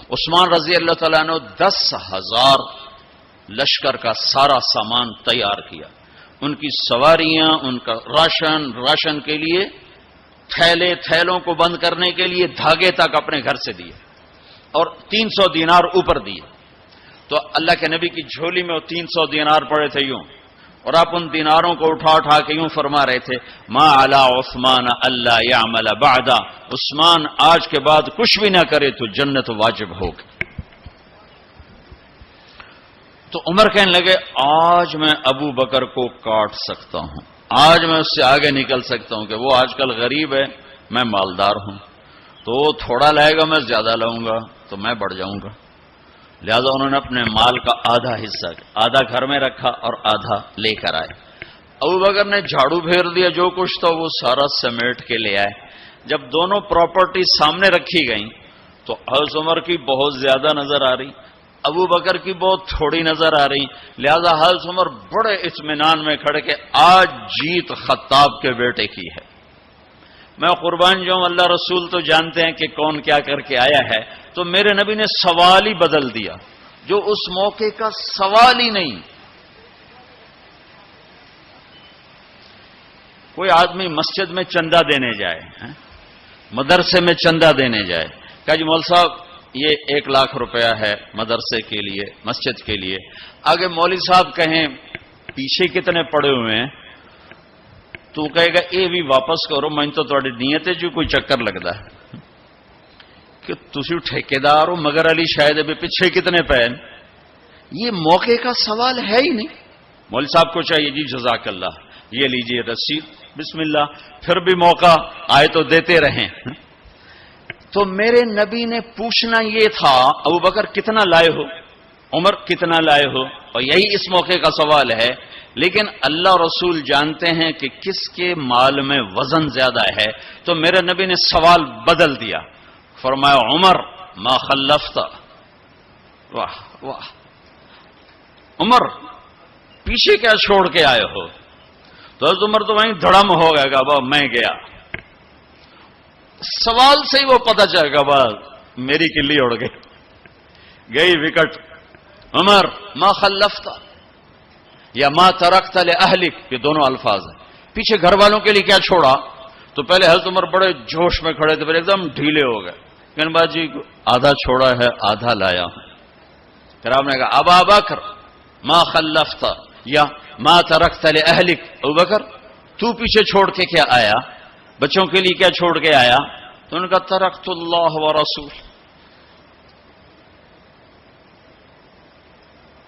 Speaker 2: عثمان رضی اللہ تعالیٰ نے 10,000 لشکر کا سارا سامان تیار کیا. ان کی سواریاں، ان کا راشن کے لیے تھیلوں کو بند کرنے کے لیے دھاگے تک اپنے گھر سے دیے، اور 300 دینار اوپر دیے. تو اللہ کے نبی کی جھولی میں وہ 300 دینار پڑے تھے یوں، اور آپ ان دیناروں کو اٹھا اٹھا کے یوں فرما رہے تھے ما علی عثمان اللہ یعمل بعد، عثمان آج کے بعد کچھ بھی نہ کرے تو جنت واجب ہوگی۔ تو عمر کہنے لگے آج میں ابو بکر کو کاٹ سکتا ہوں، آج میں اس سے آگے نکل سکتا ہوں کہ وہ آج کل غریب ہے، میں مالدار ہوں، تو وہ تھوڑا لائے گا میں زیادہ لاؤں گا تو میں بڑھ جاؤں گا۔ لہذا انہوں نے اپنے مال کا آدھا حصہ، آدھا گھر میں رکھا اور آدھا لے کر آئے۔ ابو بکر نے جھاڑو پھیر دیا، جو کچھ تھا وہ سارا سمیٹ کے لے آئے۔ جب دونوں پراپرٹی سامنے رکھی گئیں تو حضرت عمر کی بہت زیادہ نظر آ رہی، ابو بکر کی بہت تھوڑی نظر آ رہی، لہذا حضرت عمر بڑے اطمینان میں کھڑے کہ آج جیت خطاب کے بیٹے کی ہے۔ میں قربان جاؤں، اللہ رسول تو جانتے ہیں کہ کون کیا کر کے آیا ہے، تو میرے نبی نے سوال ہی بدل دیا جو اس موقع کا سوال ہی نہیں۔ کوئی آدمی مسجد میں چندہ دینے جائے، مدرسے میں چندہ دینے جائے، کہا جی مول صاحب یہ 1 لاکھ روپیہ ہے مدرسے کے لیے، مسجد کے لیے، آگے مولوی صاحب کہیں پیچھے کتنے پڑے ہوئے ہیں، تو کہے گا اے بھی واپس کرو، میں تو تھوڑی نیت ہے جو کوئی چکر لگتا ہے کہ تسی ٹھیکیدار ہو، مگر علی شاید ابھی پیچھے کتنے پین، یہ موقع کا سوال ہے ہی نہیں۔ مولوی صاحب کو چاہیے جی جزاک اللہ، یہ لیجئے رسید، بسم اللہ، پھر بھی موقع آئے تو دیتے رہیں۔ تو میرے نبی نے پوچھنا یہ تھا ابو بکر کتنا لائے ہو، عمر کتنا لائے ہو، اور یہی اس موقع کا سوال ہے۔ لیکن اللہ رسول جانتے ہیں کہ کس کے مال میں وزن زیادہ ہے، تو میرے نبی نے سوال بدل دیا، فرمایا عمر ما خلفت، واہ واہ، عمر پیچھے کیا چھوڑ کے آئے ہو؟ تو حضرت عمر تو وہیں دھڑم ہو گیا کہ ابا میں گیا، سوال سے ہی وہ پتہ چل گیا بس میری کلی اڑ گئی وکٹ۔ عمر ما خلفت یا ما ترکت لأہلک، یہ دونوں الفاظ ہیں، پیچھے گھر والوں کے لیے کیا چھوڑا؟ تو پہلے حضرت عمر بڑے جوش میں کھڑے تھے، پھر ایک دم ڈھیلے ہو گئے، کہنے بات جی آدھا چھوڑا ہے آدھا لایا ہوں۔ پھر آپ نے کہا ابا بکر ما خلفت یا ما ترکت لأہلک، ابو بکر تو پیچھے چھوڑ کے کیا آیا، بچوں کے لیے کیا چھوڑ کے آیا؟ تو انہوں نے کہا ترکت اللہ ورسول،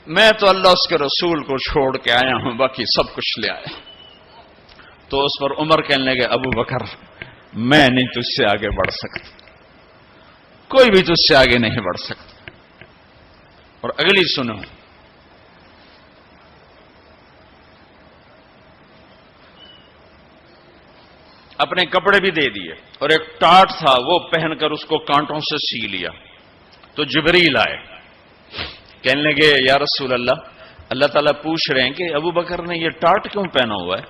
Speaker 2: میں تو اللہ اس کے رسول کو چھوڑ کے آیا ہوں، باقی سب کچھ لے آیا۔ تو اس پر عمر کہنے لگے ابو بکر میں نہیں تجھ سے آگے بڑھ سکتا، کوئی بھی تجھ سے آگے نہیں بڑھ سکتا۔ اور اگلی سنو، اپنے کپڑے بھی دے دیے اور ایک ٹاٹ تھا وہ پہن کر اس کو کانٹوں سے سی لیا۔ تو جبریل آئے، کہنے لگے یا رسول اللہ، اللہ تعالیٰ پوچھ رہے ہیں کہ ابو بکر نے یہ ٹاٹ کیوں پہنا ہوا ہے؟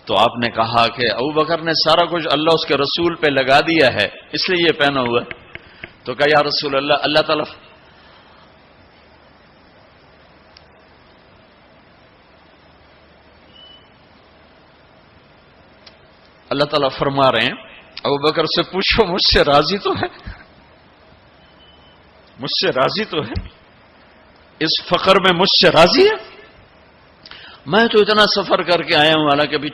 Speaker 2: تو آپ نے کہا کہ ابو بکر نے سارا کچھ اللہ اس کے رسول پہ لگا دیا ہے اس لیے یہ پہنا ہوا ہے۔ تو کہا یا رسول اللہ، اللہ تعالیٰ فرما رہے ہیں ابو بکر سے پوچھو مجھ سے راضی تو ہے، مجھ سے راضی تو ہے، اس فقر میں مجھ سے راضی ہے؟ میں تو اتنا سفر کر کے آیا ہوں، حالانکہ ابھی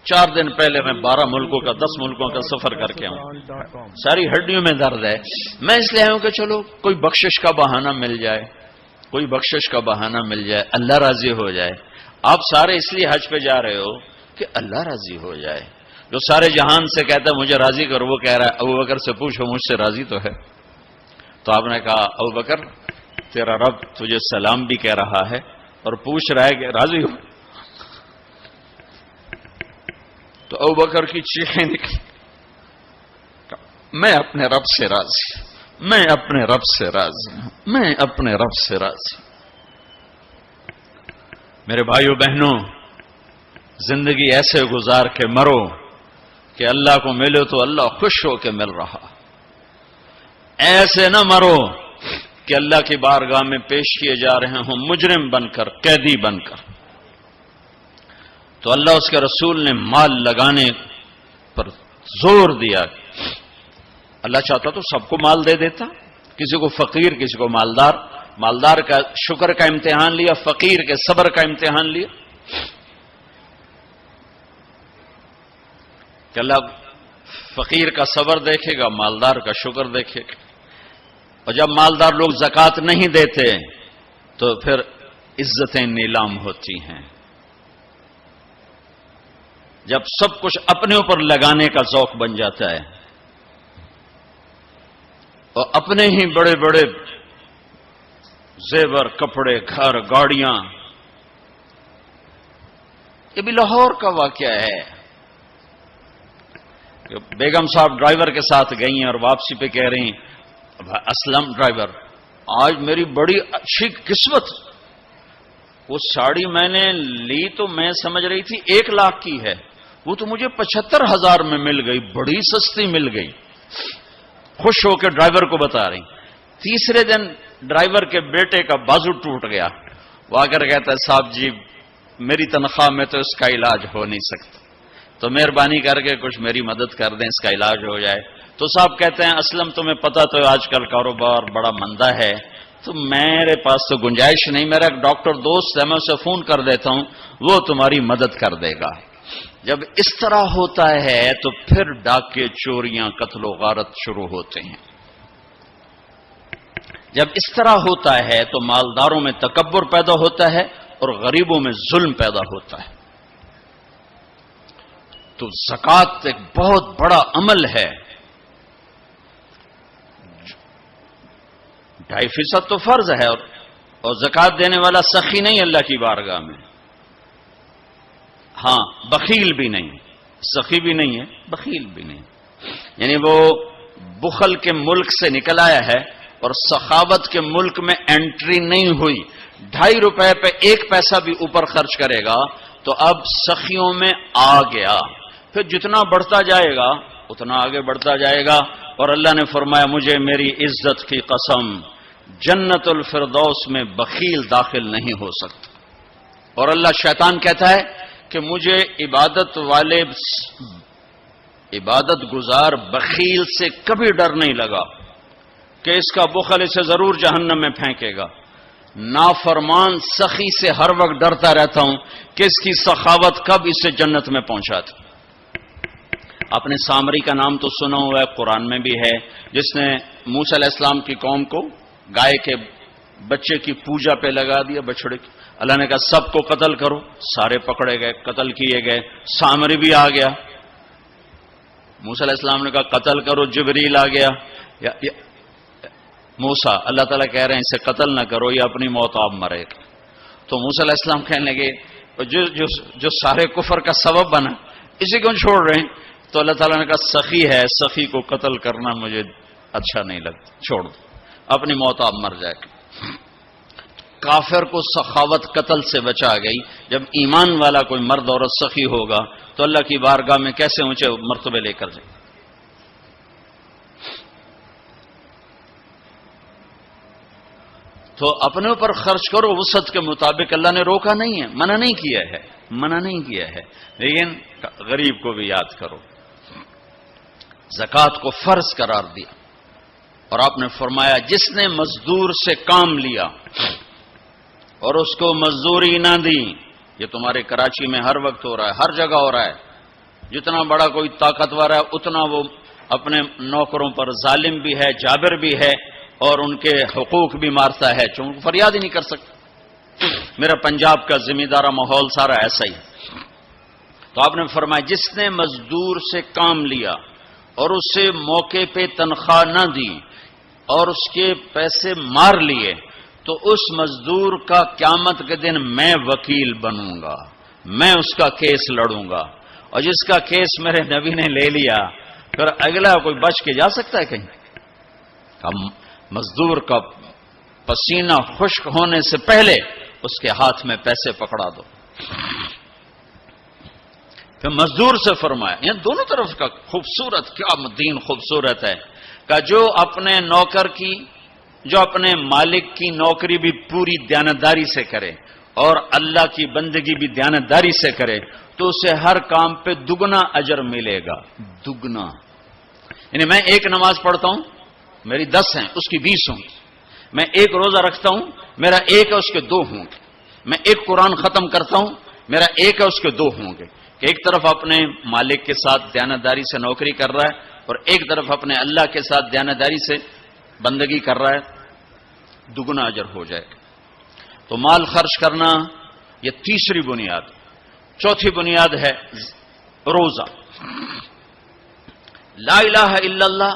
Speaker 2: 4 دن پہلے میں 12 ملکوں کا 10 ملکوں کا سفر کر کے ہوں، ساری ہڈیوں میں درد ہے، میں اس لیے آیا ہوں کہ چلو کوئی بخشش کا بہانہ مل جائے، کوئی بخشش کا بہانہ مل جائے، اللہ راضی ہو جائے۔ آپ سارے اس لیے حج پہ جا رہے ہو کہ اللہ راضی ہو جائے۔ جو سارے جہان سے کہتا ہے مجھے راضی کرو، وہ کہہ رہا ہے ابو بکر سے پوچھو مجھ سے راضی تو ہے۔ تو آپ نے کہا ابو بکر تیرا رب تجھے سلام بھی کہہ رہا ہے اور پوچھ رہا ہے کہ راضی ہو؟ تو ابو بکر کی چیخیں نکلی، میں اپنے رب سے راضی، میں اپنے رب سے راضی ہوں، میں اپنے رب سے راضی۔ میرے بھائیو بہنوں، زندگی ایسے گزار کے مرو کہ اللہ کو ملے تو اللہ خوش ہو کے مل رہا، ایسے نہ مرو کہ اللہ کی بارگاہ میں پیش کیے جا رہے ہوں مجرم بن کر، قیدی بن کر۔ تو اللہ اس کے رسول نے مال لگانے پر زور دیا، اللہ چاہتا تو سب کو مال دے دیتا، کسی کو فقیر کسی کو مالدار، مالدار کا شکر کا امتحان لیا، فقیر کے صبر کا امتحان لیا۔ کہ اللہ فقیر کا صبر دیکھے گا، مالدار کا شکر دیکھے گا. اور جب مالدار لوگ زکوٰۃ نہیں دیتے تو پھر عزتیں نیلام ہوتی ہیں. جب سب کچھ اپنے اوپر لگانے کا ذوق بن جاتا ہے اور اپنے ہی بڑے بڑے زیور، کپڑے، گھر، گاڑیاں. یہ بھی لاہور کا واقعہ ہے کہ بیگم صاحب ڈرائیور کے ساتھ گئی ہیں اور واپسی پہ کہہ رہی ہیں اسلم ڈرائیور، آج میری بڑی اچھی قسمت، وہ ساڑی میں نے لی تو میں سمجھ رہی تھی 1 لاکھ کی ہے، وہ تو مجھے 75,000 میں مل گئی، بڑی سستی مل گئی. خوش ہو کے ڈرائیور کو بتا رہی. تیسرے دن ڈرائیور کے بیٹے کا بازو ٹوٹ گیا. وہ آ کر کہتا ہے صاحب جی میری تنخواہ میں تو اس کا علاج ہو نہیں سکتا، تو مہربانی کر کے کچھ میری مدد کر دیں، اس کا علاج ہو جائے. تو صاحب کہتے ہیں اسلم تمہیں پتا تو آج کل کاروبار بڑا مندہ ہے، تو میرے پاس تو گنجائش نہیں، میرا ایک ڈاکٹر دوست ہے میں اسے فون کر دیتا ہوں، وہ تمہاری مدد کر دے گا. جب اس طرح ہوتا ہے تو پھر ڈاکے، چوریاں، قتل و غارت شروع ہوتے ہیں. جب اس طرح ہوتا ہے تو مالداروں میں تکبر پیدا ہوتا ہے اور غریبوں میں ظلم پیدا ہوتا ہے. تو زکوٰۃ ایک بہت بڑا عمل ہے. 2.5% تو فرض ہے اور زکوٰۃ دینے والا سخی نہیں اللہ کی بارگاہ میں. ہاں بخیل بھی نہیں، سخی بھی نہیں ہے، بخیل بھی نہیں. یعنی وہ بخل کے ملک سے نکل آیا ہے اور سخاوت کے ملک میں انٹری نہیں ہوئی. 2.5 روپے پہ 1 پیسہ بھی اوپر خرچ کرے گا تو اب سخیوں میں آ گیا. پھر جتنا بڑھتا جائے گا اتنا آگے بڑھتا جائے گا. اور اللہ نے فرمایا مجھے میری عزت کی قسم جنت الفردوس میں بخیل داخل نہیں ہو سکتا. اور اللہ شیطان کہتا ہے کہ مجھے عبادت گزار بخیل سے کبھی ڈر نہیں لگا کہ اس کا بخل اسے ضرور جہنم میں پھینکے گا. نافرمان سخی سے ہر وقت ڈرتا رہتا ہوں کہ اس کی سخاوت کب اسے جنت میں پہنچاتی. آپ نے سامری کا نام تو سنا ہوا ہے، قرآن میں بھی ہے، جس نے موسیٰ علیہ السلام کی قوم کو گائے کے بچے کی پوجا پہ لگا دیا، بچڑے کی. اللہ نے کہا سب کو قتل کرو، سارے پکڑے گئے، قتل کیے گئے. سامری بھی آ گیا. موسیٰ علیہ السلام نے کہا قتل کرو، جبریل آ گیا. موسیٰ اللہ تعالیٰ کہہ رہے ہیں اسے قتل نہ کرو، یہ اپنی موت آپ مرے گا. تو موسیٰ علیہ السلام کہنے لگے جو سارے کفر کا سبب بنا اسی کو چھوڑ رہے ہیں. تو اللہ تعالیٰ نے کہا سخی ہے، سخی کو قتل کرنا مجھے اچھا نہیں لگتا، چھوڑ دو، اپنی موت آپ مر جائے گا. کافر کو سخاوت قتل سے بچا گئی. جب ایمان والا کوئی مرد عورت سخی ہوگا تو اللہ کی بارگاہ میں کیسے اونچے مرتبے لے کر جائے. تو اپنے اوپر خرچ کرو وسعت کے مطابق. اللہ نے روکا نہیں ہے، منع نہیں کیا ہے، منع نہیں کیا ہے، لیکن غریب کو بھی یاد کرو. زکوٰۃ کو فرض قرار دیا اور آپ نے فرمایا جس نے مزدور سے کام لیا اور اس کو مزدوری نہ دی. یہ تمہارے کراچی میں ہر وقت ہو رہا ہے، ہر جگہ ہو رہا ہے. جتنا بڑا کوئی طاقتور ہے اتنا وہ اپنے نوکروں پر ظالم بھی ہے، جابر بھی ہے اور ان کے حقوق بھی مارتا ہے، چونکہ فریاد ہی نہیں کر سکتا. میرا پنجاب کا زمیندارہ ماحول سارا ایسا ہی. تو آپ نے فرمایا جس نے مزدور سے کام لیا اور اسے موقع پہ تنخواہ نہ دی اور اس کے پیسے مار لیے تو اس مزدور کا قیامت کے دن میں وکیل بنوں گا، میں اس کا کیس لڑوں گا. اور جس کا کیس میرے نبی نے لے لیا پھر اگلا کوئی بچ کے جا سکتا ہے کہیں؟ مزدور کا پسینہ خشک ہونے سے پہلے اس کے ہاتھ میں پیسے پکڑا دو. پھر مزدور سے فرمایا، یہ دونوں طرف کا خوبصورت، کیا دین خوبصورت ہے کہ جو اپنے نوکر کی، جو اپنے مالک کی نوکری بھی پوری دیانتداری سے کرے اور اللہ کی بندگی بھی دیانتداری سے کرے تو اسے ہر کام پہ دگنا اجر ملے گا. دگنا. یعنی میں ایک نماز پڑھتا ہوں میری 10 ہیں، اس کی 20 ہوں گی. میں ایک روزہ رکھتا ہوں میرا 1 ہے، اس کے 2 ہوں گے. میں ایک قرآن ختم کرتا ہوں میرا 1 ہے، اس کے 2 ہوں گے. کہ ایک طرف اپنے مالک کے ساتھ دیانتداری سے نوکری کر رہا ہے اور ایک طرف اپنے اللہ کے ساتھ دیانتداری سے بندگی کر رہا ہے، دگنا اجر ہو جائے گا۔ تو مال خرچ کرنا یہ تیسری بنیاد۔ چوتھی بنیاد ہے روزہ۔ لا الہ الا اللہ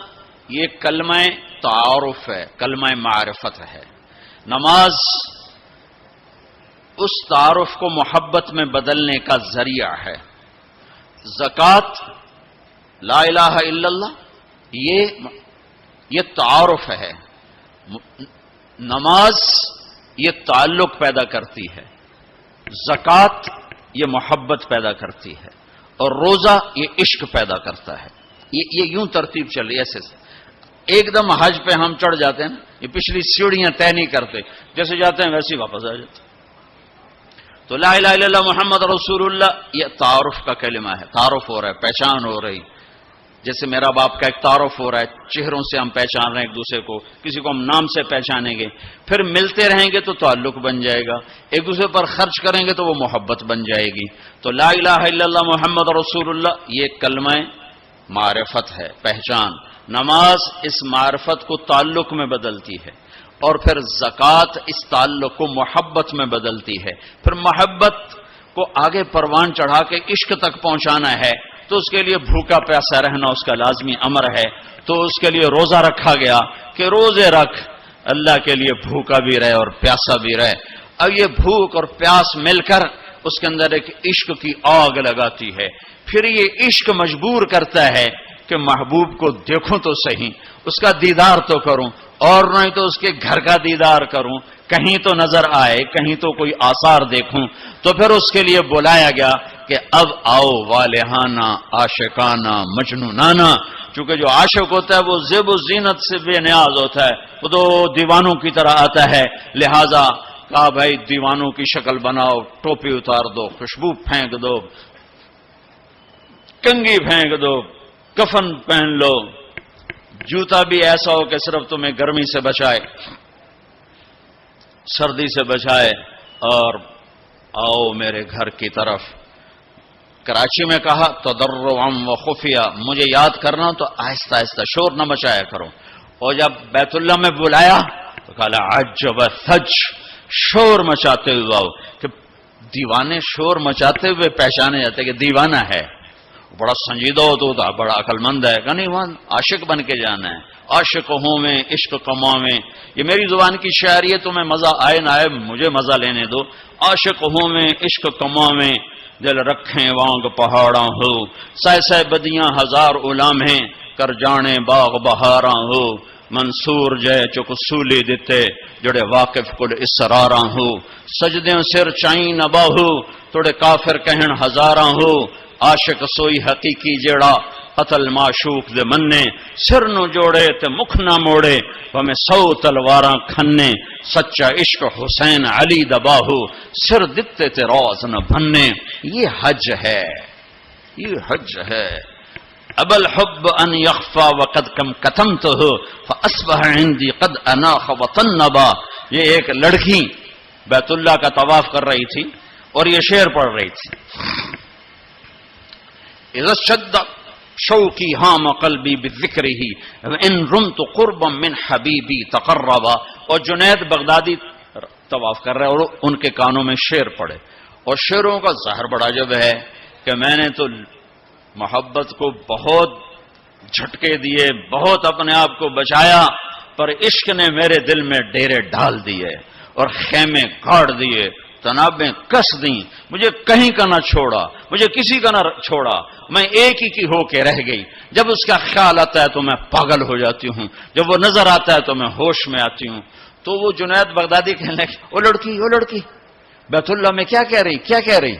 Speaker 2: یہ کلمہ تعارف ہے، کلمہ معرفت ہے۔ نماز اس تعارف کو محبت میں بدلنے کا ذریعہ ہے۔ زکوٰۃ، لا الہ الا اللہ یہ تعارف ہے۔ نماز یہ تعلق پیدا کرتی ہے، زکوٰۃ یہ محبت پیدا کرتی ہے، اور روزہ یہ عشق پیدا کرتا ہے۔ یہ یوں ترتیب چل رہی ہے ایسے۔ ایک دم حج پہ ہم چڑھ جاتے ہیں نا، یہ پچھلی سیڑھیاں طے نہیں کرتے، جیسے جاتے ہیں ویسے ہی واپس آ جاتے ہیں۔ تو لا الہ الا اللہ محمد رسول اللہ یہ تعارف کا کلمہ ہے، تعارف ہو رہا ہے، پہچان ہو رہی۔ جیسے میرا باپ کا ایک تعارف ہو رہا ہے، چہروں سے ہم پہچان رہے ہیں ایک دوسرے کو، کسی کو ہم نام سے پہچانیں گے، پھر ملتے رہیں گے تو تعلق بن جائے گا، ایک دوسرے پر خرچ کریں گے تو وہ محبت بن جائے گی۔ تو لا الہ الا اللہ محمد رسول اللہ یہ کلمہ معرفت ہے، پہچان۔ نماز اس معرفت کو تعلق میں بدلتی ہے، اور پھر زکوٰۃ اس تعلق کو محبت میں بدلتی ہے۔ پھر محبت کو آگے پروان چڑھا کے عشق تک پہنچانا ہے تو اس کے لیے بھوکا پیاسا رہنا اس کا لازمی امر ہے۔ تو اس کے لیے روزہ رکھا گیا کہ روزے رکھ، اللہ کے لیے بھوکا بھی رہے اور پیاسا بھی رہے۔ اب یہ بھوک اور پیاس مل کر اس کے اندر ایک عشق کی آگ لگاتی ہے۔ پھر یہ عشق مجبور کرتا ہے کہ محبوب کو دیکھوں تو صحیح، اس کا دیدار تو کروں، اور نہیں تو اس کے گھر کا دیدار کروں، کہیں تو نظر آئے، کہیں تو کوئی آثار دیکھوں۔ تو پھر اس کے لیے بلایا گیا کہ اب آؤ والہانہ عاشقانہ مجنونانہ۔ چونکہ جو عاشق ہوتا ہے وہ زیب و زینت سے بے نیاز ہوتا ہے، وہ تو دیوانوں کی طرح آتا ہے، لہذا کہا بھائی دیوانوں کی شکل بناؤ، ٹوپی اتار دو، خوشبو پھینک دو، کنگھی پھینک دو، کفن پہن لو، جوتا بھی ایسا ہو کہ صرف تمہیں گرمی سے بچائے، سردی سے بچائے، اور آؤ میرے گھر کی طرف۔ کراچی میں کہا تضرعا و خفیہ، مجھے یاد کرنا تو آہستہ آہستہ، شور نہ مچایا کرو۔ اور جب بیت اللہ میں بلایا تو کہا عجب ثج، شور مچاتے ہوئے آؤ۔ کہ دیوانے شور مچاتے ہوئے پہچانے جاتے کہ دیوانہ ہے، بڑا سنجیدہ ہوتا، بڑا عقل مند ہے، کہ نہیں، وہاں عاشق بن کے جانا ہے۔ عاشق ہوں میں عشق کماں میں، یہ میری زبان کی شاعری ہے، تمہیں مزہ آئے نہ آئے مجھے مزہ لینے دو۔ عاشق ہوں میں عشق کماں میں، دل رکھیں وانگ پہاڑاں ہو، سہ سہ بدیاں ہزار غلام ہیں، کر جانے باغ بہاراں ہو۔ منصور جے چک سولی دیتے، جڑے واقف کل اسراراں ہو۔ سجدیں سر چائیں نہ باہو، توڑے کافر کہن ہزاراں ہو۔ عاشق سوئی حقیقی جیڑا، قتل معشوق دے مننے، سر نو جوڑے تے مکھ نہ موڑے، ہمیں 100 تلواراں کھنے۔ سچا عشق حسین علی دباہو، سر دتے تے روز نہ بھنے۔ یہ حج ہے، یہ حج ہے۔ اب الحب ان یخفا وقد کم کتمتہ فاصبح عندی قد اناخ وطنبا۔ یہ ایک لڑکی بیت اللہ کا طواف کر رہی تھی اور یہ شعر پڑھ رہی تھی، اذا شد شوقی ہام قلبی بذکرہ ان رمت قربا من حبیبی تقربا۔ اور جنید بغدادی طواف کر رہے اور ان کے کانوں میں شعر پڑے، اور شعروں کا ظاہر بڑا جب ہے کہ میں نے تو محبت کو بہت جھٹکے دیے، بہت اپنے آپ کو بچایا، پر عشق نے میرے دل میں ڈیرے ڈال دیے اور خیمے گاڑ دیے، تنابیں کس دیں، مجھے کہیں کا نہ چھوڑا، مجھے کسی کا نہ چھوڑا، میں ایک ہی کی ہو کے رہ گئی۔ جب اس کا خیال آتا ہے تو میں پاگل ہو جاتی ہوں، جب وہ نظر آتا ہے تو میں ہوش میں آتی ہوں۔ تو وہ جنید بغدادی کہنے لگے، وہ لڑکی بیت اللہ میں کیا کہہ رہی؟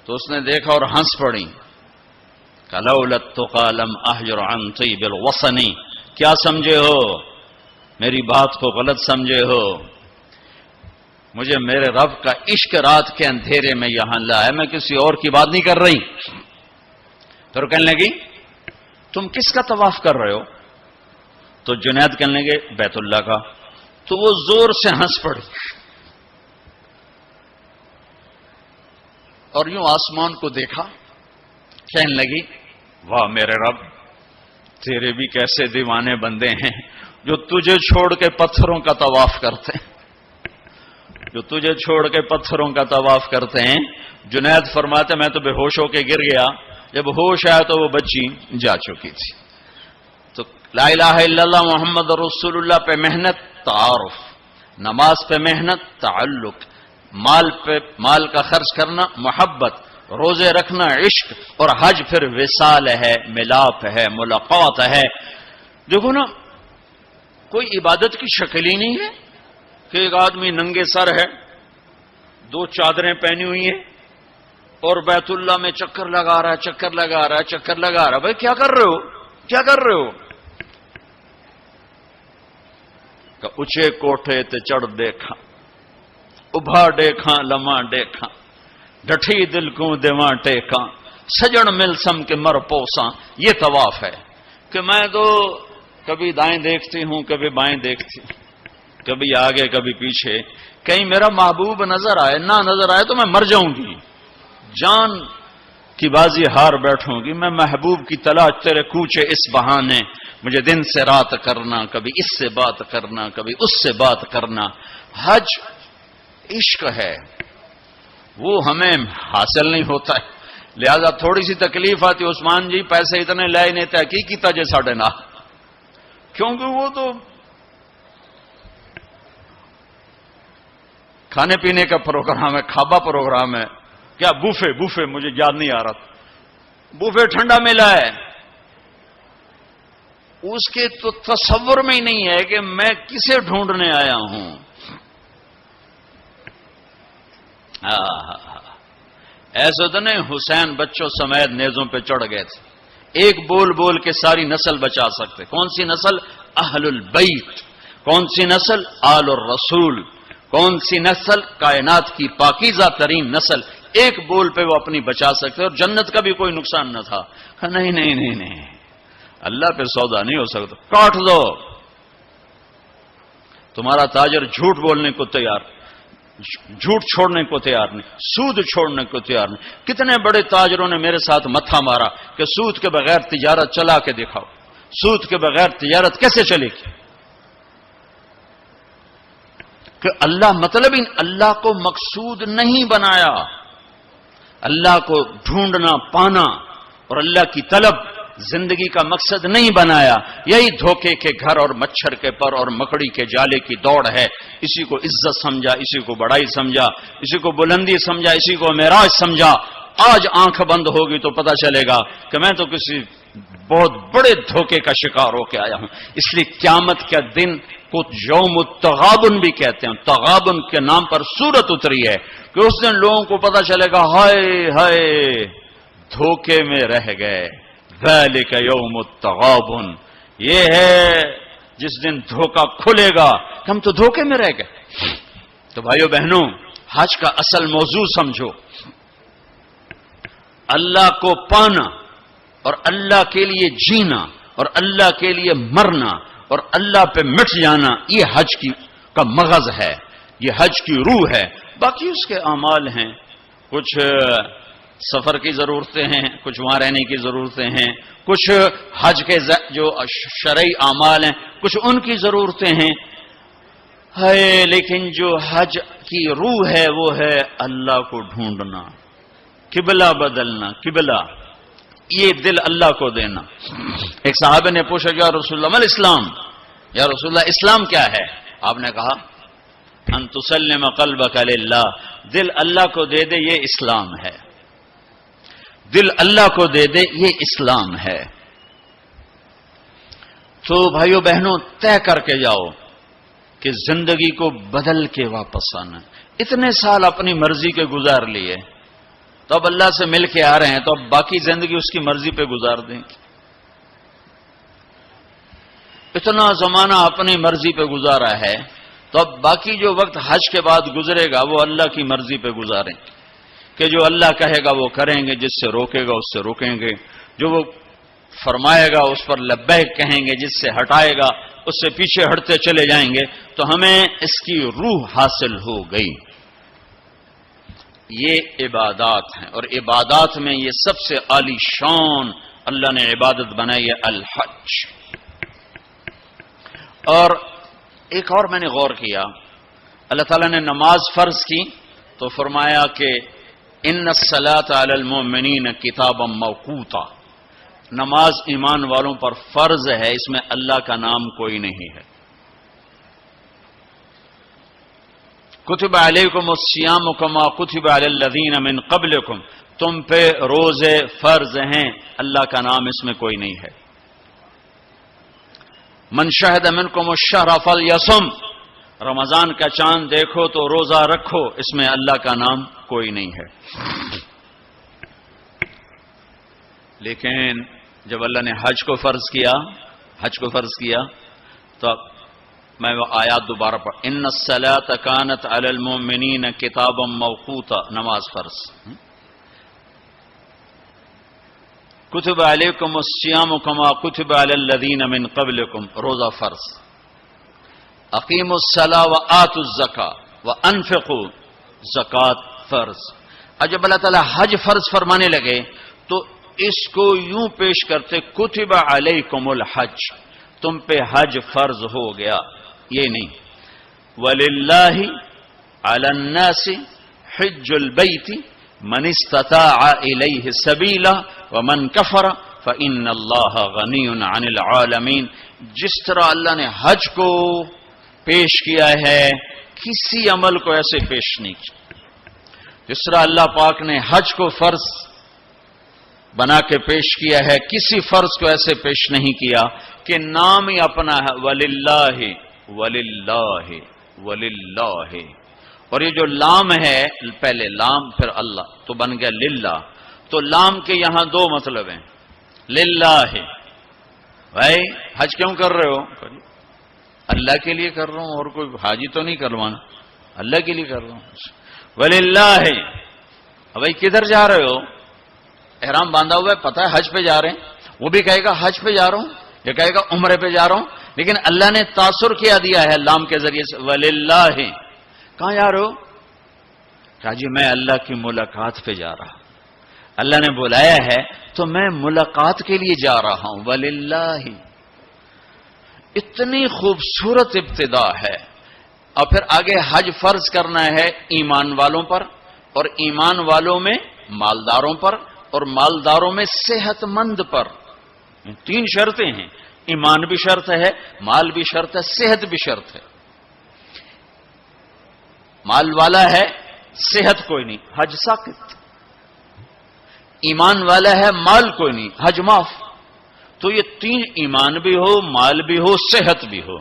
Speaker 2: تو اس نے دیکھا اور ہنس پڑی، لولا التقى لم اهجر عن طيب الوطن۔ کیا سمجھے ہو؟ میری بات کو غلط سمجھے ہو، مجھے میرے رب کا عشق رات کے اندھیرے میں یہاں لایا، میں کسی اور کی بات نہیں کر رہی۔ تو کہنے لگی تم کس کا طواف کر رہے ہو؟ تو جنید کہنے لگے بیت اللہ کا۔ تو وہ زور سے ہنس پڑی اور یوں آسمان کو دیکھا، کہنے لگی واہ میرے رب، تیرے بھی کیسے دیوانے بندے ہیں جو تجھے چھوڑ کے پتھروں کا طواف کرتے ہیں، جو تجھے چھوڑ کے پتھروں کا طواف کرتے ہیں۔ جنید فرماتے میں تو بے ہوش ہو کے گر گیا، جب ہوش آیا تو وہ بچی جا چکی تھی۔ تو لا الہ الا اللہ محمد رسول اللہ پہ محنت تعارف، نماز پہ محنت تعلق، مال کا خرچ کرنا محبت، روزے رکھنا عشق، اور حج پھر وصال ہے، ملاپ ہے، ملاقات ہے۔ دیکھو نا، کوئی عبادت کی شکل ہی نہیں ہے کہ ایک آدمی ننگے سر ہے، 2 چادریں پہنی ہوئی ہیں اور بیت اللہ میں چکر لگا رہا ہے، چکر لگا رہا ہے، چکر لگا رہا ہے۔ بھائی کیا کر رہے ہو، کیا کر رہے ہو؟ کہ اونچے کوٹھے تے چڑھ دیکھا، ابھا دیکھا لمحہ دیکھا، ڈٹھی دل کو دیواں ٹیکا، سجن مل سم کے مر پوساں۔ یہ طواف ہے کہ میں تو کبھی دائیں دیکھتی ہوں، کبھی بائیں دیکھتی ہوں، کبھی آگے کبھی پیچھے، کہیں میرا محبوب نظر آئے، نہ نظر آئے تو میں مر جاؤں گی، جان کی بازی ہار بیٹھوں گی۔ میں محبوب کی تلاش تیرے کوچے اس بہانے، مجھے دن سے رات کرنا، کبھی اس سے بات کرنا، کبھی اس سے بات کرنا۔ حج عشق ہے، وہ ہمیں حاصل نہیں ہوتا ہے، لہذا تھوڑی سی تکلیف آتی۔ عثمان جی پیسے اتنے لائے نہیں، تحقیق کیتا جے ساڑھے نہ، کیونکہ وہ تو کھانے پینے کا پروگرام ہے، کھابا پروگرام ہے، کیا بوفے مجھے یاد نہیں آ رہا، بوفے ٹھنڈا ملا ہے، اس کے تو تصور میں ہی نہیں ہے کہ میں کسے ڈھونڈنے آیا ہوں۔ ایسے تو نہیں حسین بچوں سمیت نیزوں پہ چڑھ گئے تھے، ایک بول بول کے ساری نسل بچا سکتے۔ کون سی نسل؟ اہل البیت۔ کون سی نسل؟ آل الرسول۔ کون سی نسل؟ کائنات کی پاکیزہ ترین نسل۔ ایک بول پہ وہ اپنی بچا سکتے، اور جنت کا بھی کوئی نقصان نہ تھا۔ نہیں نہیں نہیں نہیں، اللہ پہ سودا نہیں ہو سکتا، کاٹ دو۔ تمہارا تاجر جھوٹ بولنے کو تیار، جھوٹ چھوڑنے کو تیار نہیں، سود چھوڑنے کو تیار نہیں۔ کتنے بڑے تاجروں نے میرے ساتھ متھا مارا کہ سود کے بغیر تجارت چلا کے دکھاؤ، سود کے بغیر تجارت کیسے چلے گی؟ کہ اللہ مطلب اللہ کو مقصود نہیں بنایا، اللہ کو ڈھونڈنا پانا اور اللہ کی طلب زندگی کا مقصد نہیں بنایا۔ یہی دھوکے کے گھر اور مچھر کے پر اور مکڑی کے جالے کی دوڑ ہے۔ اسی کو عزت سمجھا، اسی کو بڑائی سمجھا، اسی کو بلندی سمجھا، اسی کو معراج سمجھا۔ آج آنکھ بند ہوگی تو پتہ چلے گا کہ میں تو کسی بہت بڑے دھوکے کا شکار ہو کے آیا ہوں۔ اس لیے قیامت کا دن کو یوم التغابن بھی کہتے ہیں، تغابن کے نام پر سورت اتری ہے کہ اس دن لوگوں کو پتہ چلے گا ہائے ہائے دھوکے میں رہ گئے۔ ذالک یوم التغابن، یہ ہے جس دن دھوکہ کھلے گا کہ ہم تو دھوکے میں رہ گئے۔ تو بھائیو بہنوں، حج کا اصل موضوع سمجھو، اللہ کو پانا اور اللہ کے لیے جینا اور اللہ کے لیے مرنا اور اللہ پہ مٹ جانا، یہ حج کا مغز ہے، یہ حج کی روح ہے۔ باقی اس کے اعمال ہیں، کچھ سفر کی ضرورتیں ہیں، کچھ وہاں رہنے کی ضرورتیں ہیں، کچھ حج کے جو شرعی اعمال ہیں کچھ ان کی ضرورتیں ہیں، لیکن جو حج کی روح ہے وہ ہے اللہ کو ڈھونڈنا، قبلہ بدلنا، قبلہ یہ دل اللہ کو دینا۔ ایک صحابہ نے پوچھا یا رسول اللہ مل اسلام، یا رسول اللہ اسلام کیا ہے؟ آپ نے کہا ان تسلم قلبک للہ، دل اللہ کو دے دے، یہ اسلام ہے، دل اللہ کو دے دے، یہ اسلام ہے۔ تو بھائیو بہنوں طے کر کے جاؤ کہ زندگی کو بدل کے واپس آنا۔ اتنے سال اپنی مرضی کے گزار لیے، تو اب اللہ سے مل کے آ رہے ہیں، تو اب باقی زندگی اس کی مرضی پہ گزار دیں۔ اتنا زمانہ اپنی مرضی پہ گزارا ہے، تو اب باقی جو وقت حج کے بعد گزرے گا وہ اللہ کی مرضی پہ گزاریں کہ جو اللہ کہے گا وہ کریں گے، جس سے روکے گا اس سے روکیں گے، جو وہ فرمائے گا اس پر لبیک کہیں گے، جس سے ہٹائے گا اس سے پیچھے ہٹتے چلے جائیں گے۔ تو ہمیں اس کی روح حاصل ہو گئی۔ یہ عبادات ہیں، اور عبادات میں یہ سب سے عالی شان اللہ نے عبادت بنائی ہے الحج۔ اور ایک اور میں نے غور کیا، اللہ تعالیٰ نے نماز فرض کی تو فرمایا کہ ان الصلاۃ علی المؤمنین کتابا موقوتا، نماز ایمان والوں پر فرض ہے، اس میں اللہ کا نام کوئی نہیں ہے۔ کتب علیکم الصیام کما کتب علی الذین من قبلکم، تم پہ روزے فرض ہیں، اللہ کا نام اس میں کوئی نہیں ہے۔ من شہد منکم الشہر فلیصم، رمضان کا چاند دیکھو تو روزہ رکھو، اس میں اللہ کا نام کوئی نہیں ہے۔ لیکن جب اللہ نے حج کو فرض کیا تو میں وہ آیات دوبارہ پڑھ، ان الصلاۃ کانت علی المؤمنین کتابا موقوتا، نماز فرض۔ کتب علیکم الصیام کما کتب علی الذین من قبلکم، روزہ فرض۔ اقیموا الصلاۃ وآتوا الزکاۃ وانفقوا، زکوٰۃ فرض۔ اور جب اللہ تعالیٰ حج فرض فرمانے لگے تو اس کو یوں پیش کرتے، کتب علیکم الحج، تم پہ حج فرض ہو گیا، یہ نہیں۔ وَلِلَّهِ عَلَى النَّاسِ حِجُّ الْبَيْتِ مَنِ اسْتَطَاعَ إِلَيْهِ سَبِيلًا وَمَنْ كَفَرَ فَإِنَّ اللَّهَ غَنِيٌّ عَنِ الْعَالَمِينَ۔ جس طرح اللہ نے حج کو پیش کیا ہے، کسی عمل کو ایسے پیش نہیں کیا۔ جس طرح اللہ پاک نے حج کو فرض بنا کے پیش کیا ہے، کسی فرض کو ایسے پیش نہیں کیا کہ نام ہی اپنا ہے، وَلِلَّهِ وَلِلَّهِ وَلِلَّهِ۔ اور یہ جو لام ہے، پہلے لام پھر اللہ تو بن گیا للہ، تو لام کے یہاں دو مطلب ہیں۔ للہ، بھائی حج کیوں کر رہے ہو؟ اللہ کے لیے کر رہا ہوں، اور کوئی حاجی تو نہیں کروانا، اللہ کے لیے کر رہا ہوں۔ وَلِلَّهِ، بھائی کدھر جا رہے ہو؟ احرام باندھا ہوا ہے، پتہ ہے حج پہ جا رہے ہیں، وہ بھی کہے گا حج پہ جا رہا ہوں، یہ کہے گا عمرے پہ جا رہا ہوں، لیکن اللہ نے تاثر کیا دیا ہے لام کے ذریعے سے، وَلِلَّهِ۔ کہاں جا رہے ہو؟ کہا جی میں اللہ کی ملاقات پہ جا رہا ہوں، اللہ نے بلایا ہے تو میں ملاقات کے لیے جا رہا ہوں، وَلِلَّهِ۔ اتنی خوبصورت ابتدا ہے۔ اور پھر آگے حج فرض کرنا ہے ایمان والوں پر، اور ایمان والوں میں مالداروں پر، اور مالداروں میں صحت مند پر۔ تین شرطیں ہیں، ایمان بھی شرط ہے، مال بھی شرط ہے، صحت بھی شرط ہے۔ مال والا ہے، صحت کوئی نہیں، حج ساقط۔ ایمان والا ہے، مال کوئی نہیں، حج معاف۔ تو یہ تین، ایمان بھی ہو، مال بھی ہو، صحت بھی ہو۔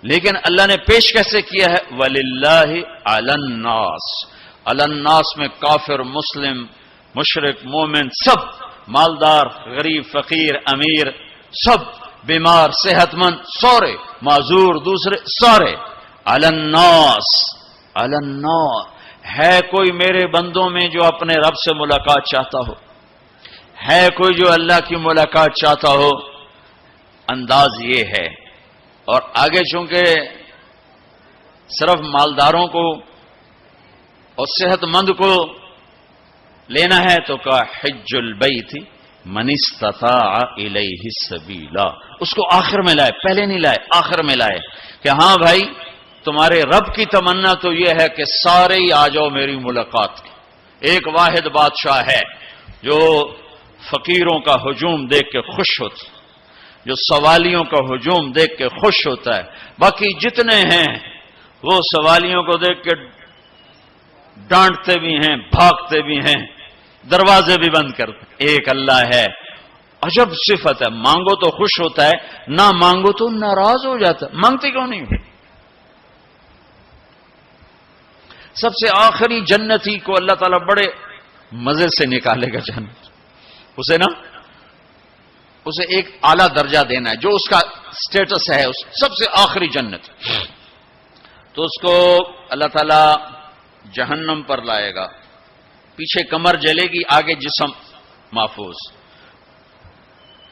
Speaker 2: لیکن اللہ نے پیش کیسے کیا ہے؟ وَلِلَّهِ عَلَى النَّاسِ۔ عَلَى النَّاسِ میں کافر، مسلم، مشرک، مومن، سب، مالدار، غریب، فقیر، امیر، سب، بیمار، صحت مند، سارے، معذور، دوسرے، سارے۔ عَلَى النَّاسِ، عَلَى النَّاسِ۔ ہے کوئی میرے بندوں میں جو اپنے رب سے ملاقات چاہتا ہو؟ ہے کوئی جو اللہ کی ملاقات چاہتا ہو؟ انداز یہ ہے۔ اور آگے چونکہ صرف مالداروں کو اور صحت مند کو لینا ہے تو کہا حج البیت من استطاع الیہ السبیلا، اس کو آخر میں لائے، پہلے نہیں لائے، آخر میں لائے کہ ہاں بھائی تمہارے رب کی تمنا تو یہ ہے کہ سارے ہی آ جاؤ میری ملاقات کی۔ ایک واحد بادشاہ ہے جو فقیروں کا ہجوم دیکھ کے خوش ہوتا، جو سوالیوں کا ہجوم دیکھ کے خوش ہوتا ہے، باقی جتنے ہیں وہ سوالیوں کو دیکھ کے ڈانٹتے بھی ہیں، بھاگتے بھی ہیں، دروازے بھی بند کرتے۔ ایک اللہ ہے، عجب صفت ہے، مانگو تو خوش ہوتا ہے، نہ مانگو تو ناراض ہو جاتا ہے۔ مانگتے کیوں نہیں؟ سب سے آخری جنتی کو اللہ تعالیٰ بڑے مزے سے نکالے گا جنت، اسے ایک اعلیٰ درجہ دینا ہے جو اس کا سٹیٹس ہے، اس سب سے آخری جنت، تو اس کو اللہ تعالیٰ جہنم پر لائے گا، پیچھے کمر جلے گی، آگے جسم محفوظ۔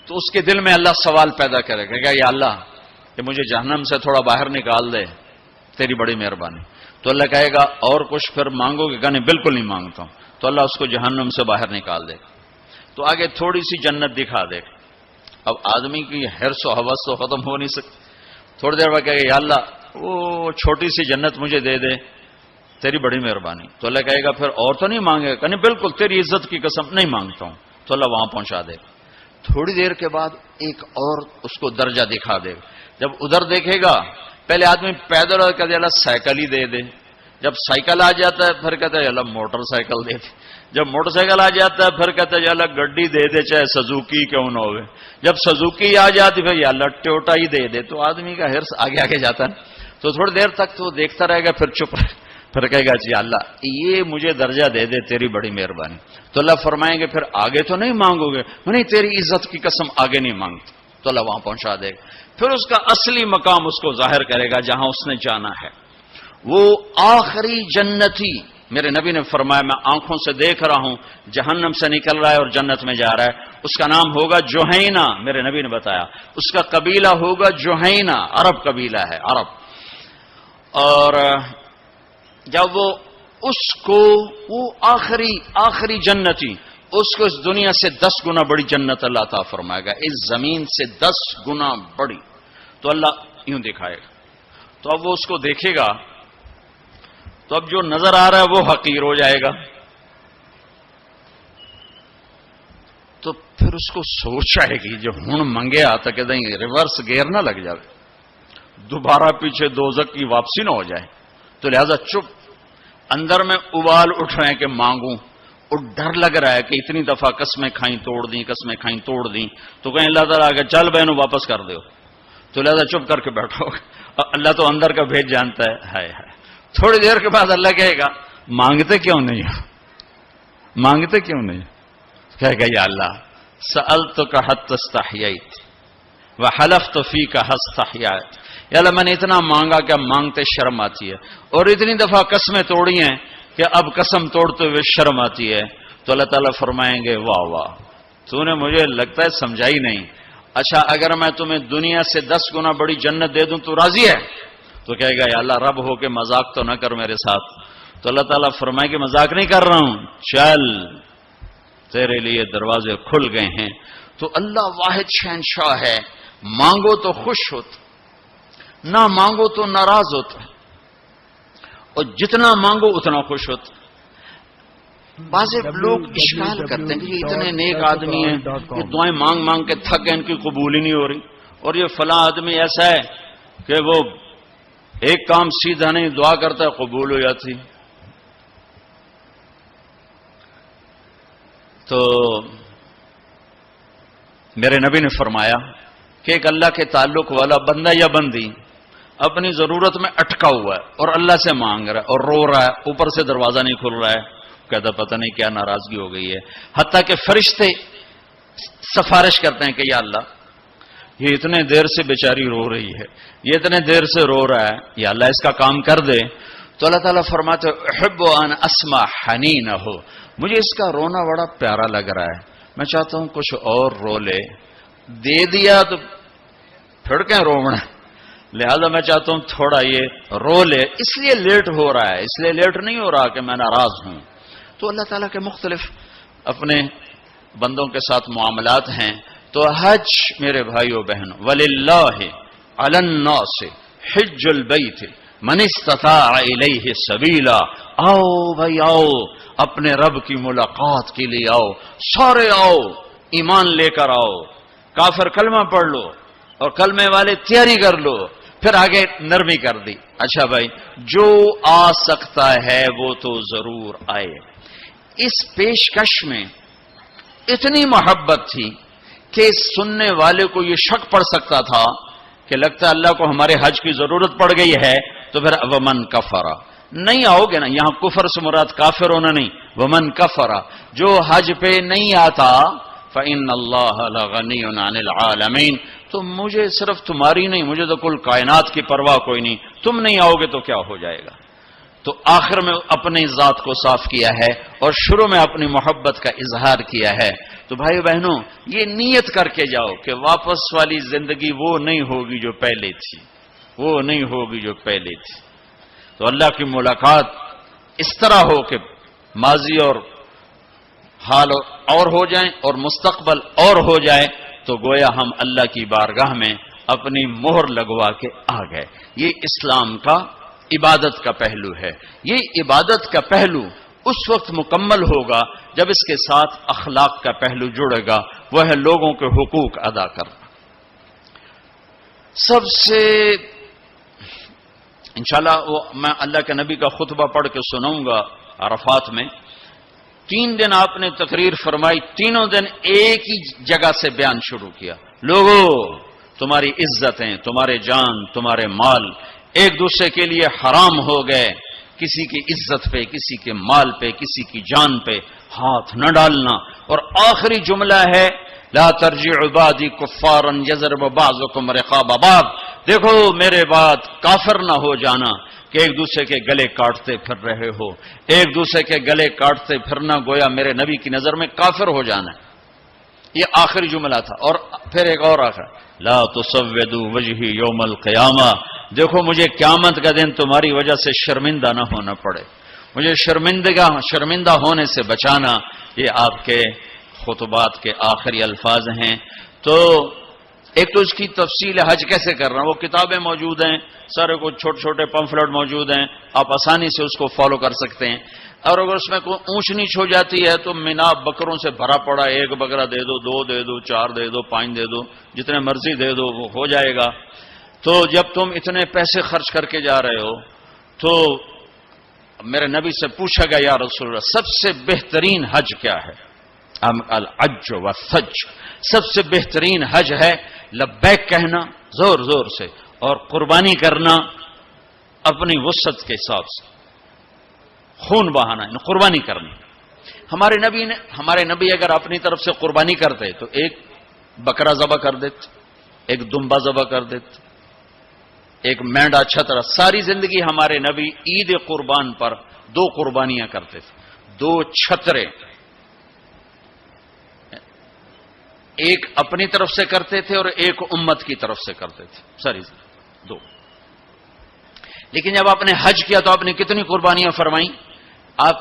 Speaker 2: تو اس کے دل میں اللہ سوال پیدا کرے گا کہ یا اللہ کہ مجھے جہنم سے تھوڑا باہر نکال دے، تیری بڑی مہربانی۔ تو اللہ کہے گا اور کچھ پھر مانگو گے؟ کہنے بالکل نہیں مانگتا ہوں۔ تو اللہ اس کو جہنم سے باہر نکال دے. تو آگے تھوڑی سی جنت دکھا دے. اب آدمی کی حرص و ہوس تو ختم ہو نہیں سکتی. تھوڑی دیر بعد کہے گا یا اللہ وہ چھوٹی سی جنت مجھے دے دے، تیری بڑی مہربانی. تو اللہ کہے گا پھر اور تو نہیں مانگے گا؟ کہ بالکل تیری عزت کی قسم نہیں مانگتا ہوں. تو اللہ وہاں پہنچا دے. تھوڑی دیر کے بعد ایک اور اس کو درجہ دکھا دے. جب ادھر دیکھے گا پہلے آدمی پیدل اور کہتے اللہ سائیکل ہی دے دے. جب سائیکل آ جاتا ہے پھر کہتا ہے اللہ موٹر سائیکل دے دے. جب موٹر سائیکل آ جاتا ہے پھر کہتا ہے اللہ گڈی دے دے چاہے سزوکی کیوں نہ ہوئے. جب سزوکی آ جاتی پھر یا اللہ ٹوٹا ہی دے دے. تو آدمی کا حرص آگے آگے جاتا ہے. تو تھوڑی دیر تک تو دیکھتا رہے گا پھر چپ رہے. پھر کہے گا جی اللہ یہ مجھے درجہ دے دے تیری بڑی مہربانی. تو اللہ فرمائیں گے پھر آگے تو نہیں مانگو گے؟ نہیں تیری عزت کی قسم آگے نہیں مانگتا. تو اللہ وہاں پہنچا دے گا. پھر اس کا اصلی مقام اس کو ظاہر کرے گا جہاں اس نے جانا ہے. وہ آخری جنتی میرے نبی نے فرمایا میں آنکھوں سے دیکھ رہا ہوں جہنم سے نکل رہا ہے اور جنت میں جا رہا ہے. اس کا نام ہوگا جوہینہ. میرے نبی نے بتایا اس کا قبیلہ ہوگا جوہینہ. عرب قبیلہ ہے عرب. اور جب وہ اس کو وہ آخری جنتی اس کو اس دنیا سے 10 گنا بڑی جنت اللہ تعالیٰ فرمائے گا، اس زمین سے 10 گنا بڑی. تو اللہ یوں دکھائے گا. تو اب وہ اس کو دیکھے گا تو اب جو نظر آ رہا ہے وہ حقیر ہو جائے گا. تو پھر اس کو سوچ آئے گی جو ہن منگے آتا کہ نہیں ریورس گیئر نہ لگ جائے، دوبارہ پیچھے دوزخ کی واپسی نہ ہو جائے. تو لہذا چپ. اندر میں ابال اٹھ رہے ہیں کہ مانگوں اور ڈر لگ رہا ہے کہ اتنی دفعہ قسمیں کھائیں توڑ دیں قسمیں کھائیں توڑ دیں. تو کہیں اللہ تعالیٰ آگے چل بہنوں واپس کر دو. تو لہذا چپ کر کے بیٹھو. اللہ تو اندر کا بھید جانتا ہے. ہائے ہائے. تھوڑی دیر کے بعد اللہ کہے گا مانگتے کیوں نہیں ہو؟ مانگتے کیوں نہیں؟ کہے گا یا اللہ سألتک حتی استحییت وحلفت فیک حتی استحییت. یا اللہ میں نے اتنا مانگا کہ اب مانگتے شرم آتی ہے اور اتنی دفعہ قسمیں توڑی ہیں کہ اب قسم توڑتے ہوئے شرم آتی ہے. تو اللہ تعالیٰ فرمائیں گے واہ واہ تو نے مجھے لگتا ہے سمجھائی نہیں. اچھا اگر میں تمہیں دنیا سے 10 گنا بڑی جنت دے دوں تو راضی ہے؟ تو کہے گا یا اللہ رب ہو کے مذاق تو نہ کر میرے ساتھ. تو اللہ تعالیٰ فرمائے کہ مذاق نہیں کر رہا ہوں، چل تیرے لیے دروازے کھل گئے ہیں. تو اللہ واحد شہنشاہ ہے. مانگو تو خوش ہوتا، نہ مانگو تو ناراض ہوتا ہے، اور جتنا مانگو اتنا خوش ہوتا. بعض لوگ اشکال کرتے ہیں کہ یہ اتنے نیک آدمی ہیں یہ دعائیں مانگ مانگ کے تھک گئے ان کی قبول ہی نہیں ہو رہی، اور یہ فلاں آدمی ایسا ہے کہ وہ ایک کام سیدھا نہیں دعا کرتا ہے قبول ہو جاتی. تو میرے نبی نے فرمایا کہ ایک اللہ کے تعلق والا بندہ یا بندی اپنی ضرورت میں اٹکا ہوا ہے اور اللہ سے مانگ رہا ہے اور رو رہا ہے، اوپر سے دروازہ نہیں کھل رہا ہے. کہتا پتہ نہیں کیا ناراضگی ہو گئی ہے. حتیٰ کہ فرشتے سفارش کرتے ہیں کہ یا اللہ یہ اتنے دیر سے بیچاری رو رہی ہے، یہ اتنے دیر سے رو رہا ہے، یا اللہ اس کا کام کر دے. تو اللہ تعالیٰ فرماتے احب ان اسمع حنینہ، مجھے اس کا رونا بڑا پیارا لگ رہا ہے، میں چاہتا ہوں کچھ اور رو لے. دے دیا تو پھر کہیں رونا، لہذا میں چاہتا ہوں تھوڑا یہ رو لے. اس لیے لیٹ ہو رہا ہے، اس لیے لیٹ نہیں ہو رہا کہ میں ناراض ہوں. تو اللہ تعالیٰ کے مختلف اپنے بندوں کے ساتھ معاملات ہیں. تو حج میرے بھائیو بہن وَلِلَّهِ عَلَى النَّاسِ حِجُّ الْبَيْتِ مَنِ اسْتَطَاعَ إِلَيْهِ سَبِيلًا. آؤ بھائی آؤ، اپنے رب کی ملاقات کے لیے آؤ، سارے آؤ، ایمان لے کر آؤ. کافر کلمہ پڑھ لو اور کلمے والے تیاری کر لو. پھر آگے نرمی کر دی. اچھا بھائی جو آ سکتا ہے وہ تو ضرور آئے. اس پیشکش میں اتنی محبت تھی کہ سننے والے کو یہ شک پڑ سکتا تھا کہ لگتا ہے اللہ کو ہمارے حج کی ضرورت پڑ گئی ہے. تو پھر ومن کفرا نہیں آؤ گے نا، یہاں کفر سے مراد کافر ہونا نہیں، ومن کفرا جو حج پہ نہیں آتا فإن اللہ لغنی عن العالمین. تو مجھے صرف تمہاری نہیں، مجھے تو کل کائنات کی پرواہ کوئی نہیں، تم نہیں آؤ گے تو کیا ہو جائے گا. تو آخر میں اپنی ذات کو صاف کیا ہے اور شروع میں اپنی محبت کا اظہار کیا ہے. تو بھائی بہنوں یہ نیت کر کے جاؤ کہ واپس والی زندگی وہ نہیں ہوگی جو پہلے تھی، وہ نہیں ہوگی جو پہلے تھی. تو اللہ کی ملاقات اس طرح ہو کہ ماضی اور حال اور ہو جائیں اور مستقبل اور ہو جائے تو گویا ہم اللہ کی بارگاہ میں اپنی مہر لگوا کے آ گئے۔ یہ اسلام کا عبادت کا پہلو ہے۔ یہ عبادت کا پہلو اس وقت مکمل ہوگا جب اس کے ساتھ اخلاق کا پہلو جڑے گا، وہ ہے لوگوں کے حقوق ادا کرنا۔ سب سے انشاءاللہ میں اللہ کے نبی کا خطبہ پڑھ کے سناؤں گا عرفات میں۔ 3 دن آپ نے تقریر فرمائی، تینوں دن ایک ہی جگہ سے بیان شروع کیا، لوگوں تمہاری عزتیں، تمہارے جان، تمہارے مال ایک دوسرے کے لیے حرام ہو گئے، کسی کی عزت پہ، کسی کے مال پہ، کسی کی جان پہ ہاتھ نہ ڈالنا۔ اور آخری جملہ ہے لا ترجعوا بعدی کفارا یضرب بعضکم رقاب بعض، دیکھو میرے بعد کافر نہ ہو جانا کہ ایک دوسرے کے گلے کاٹتے پھر رہے ہو، ایک دوسرے کے گلے کاٹتے پھرنا گویا میرے نبی کی نظر میں کافر ہو جانا ہے۔ یہ آخری جملہ تھا۔ اور پھر ایک اور آخر لا تسودوا وجہی یوم القیامہ، دیکھو مجھے قیامت کا دن تمہاری وجہ سے شرمندہ نہ ہونا پڑے، مجھے شرمندہ ہونے سے بچانا۔ یہ آپ کے خطبات کے آخری الفاظ ہیں۔ تو ایک تو اس کی تفصیل حج کیسے کرنا، وہ کتابیں موجود ہیں، سارے کچھ چھوٹے چھوٹے پمفلٹ موجود ہیں، آپ آسانی سے اس کو فالو کر سکتے ہیں۔ اور اگر اس میں کوئی اونچ نیچ ہو جاتی ہے تو مینا بکروں سے بھرا پڑا، 1 بکرا دے دو، 2 دے دو، 4 دے دو، 5 دے دو، جتنے مرضی دے دو وہ ہو جائے گا۔ تو جب تم اتنے پیسے خرچ کر کے جا رہے ہو تو میرے نبی سے پوچھا گیا یا رسول اللہ سب سے بہترین حج کیا ہے؟ الحج والثج، سب سے بہترین حج ہے لبیک کہنا زور زور سے اور قربانی کرنا اپنی وسعت کے حساب سے، خون بہانا، قربانی کرنا۔ ہمارے نبی اگر اپنی طرف سے قربانی کرتے تو 1 بکرا ذبح کر دیتے، 1 دمبا ذبح کر دیتے، 1 مینڈا چھترا۔ ساری زندگی ہمارے نبی عید قربان پر 2 قربانیاں کرتے تھے، 2 چھترے، 1 اپنی طرف سے کرتے تھے اور 1 امت کی طرف سے کرتے تھے، ساری زندگی 2۔ لیکن جب آپ نے حج کیا تو آپ نے کتنی قربانیاں فرمائیں؟ آپ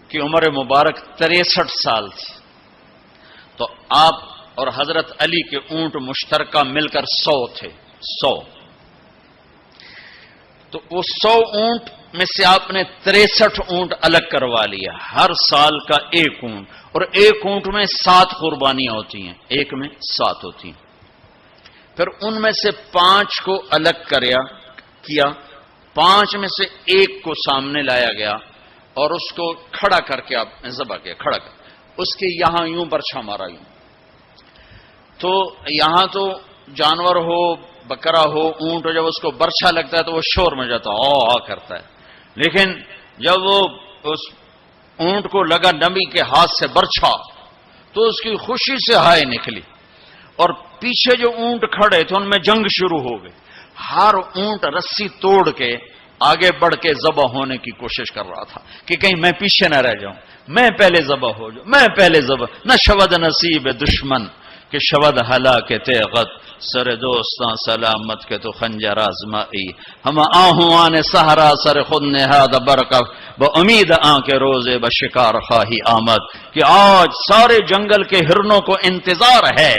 Speaker 2: کی عمر مبارک 63 سال تھی، تو آپ اور حضرت علی کے اونٹ مشترکہ مل کر 100 تھے، 100۔ تو وہ 100 اونٹ میں سے آپ نے 63 اونٹ الگ کروا لیا، ہر سال کا 1 اونٹ، اور 1 اونٹ میں 7 قربانیاں ہوتی ہیں، 1 میں 7 ہوتی ہیں۔ پھر ان میں سے 5 کو الگ کیا، 5 میں سے 1 کو سامنے لایا گیا اور اس کو کھڑا کر کے آپ نے ذبح کیا، کھڑا کر اس کے یہاں یوں برچھا مارا یوں۔ تو یہاں تو جانور ہو، بکرا ہو، اونٹ ہو، جب اس کو برچھا لگتا ہے تو وہ شور میں جاتا ہے، آ کرتا ہے۔ لیکن جب وہ اس اونٹ کو لگا نبی کے ہاتھ سے برچھا تو اس کی خوشی سے ہائے نکلی، اور پیچھے جو اونٹ کھڑے تھے ان میں جنگ شروع ہو گئی۔ ہر اونٹ رسی توڑ کے آگے بڑھ کے ذبح ہونے کی کوشش کر رہا تھا کہ کہیں میں پیچھے نہ رہ جاؤں، میں پہلے ذبح ہو جاؤں، میں پہلے ذبح نہ شود نصیب دشمن کہ شود ہلا کے تیغت سر دوستاں سلامت کے تو خنجر آزمائی ہم آہوان سہرا سر خود نہاد برکف با امید آن کے روزے با شکار خواہی آمد، کہ آج سارے جنگل کے ہرنوں کو انتظار ہے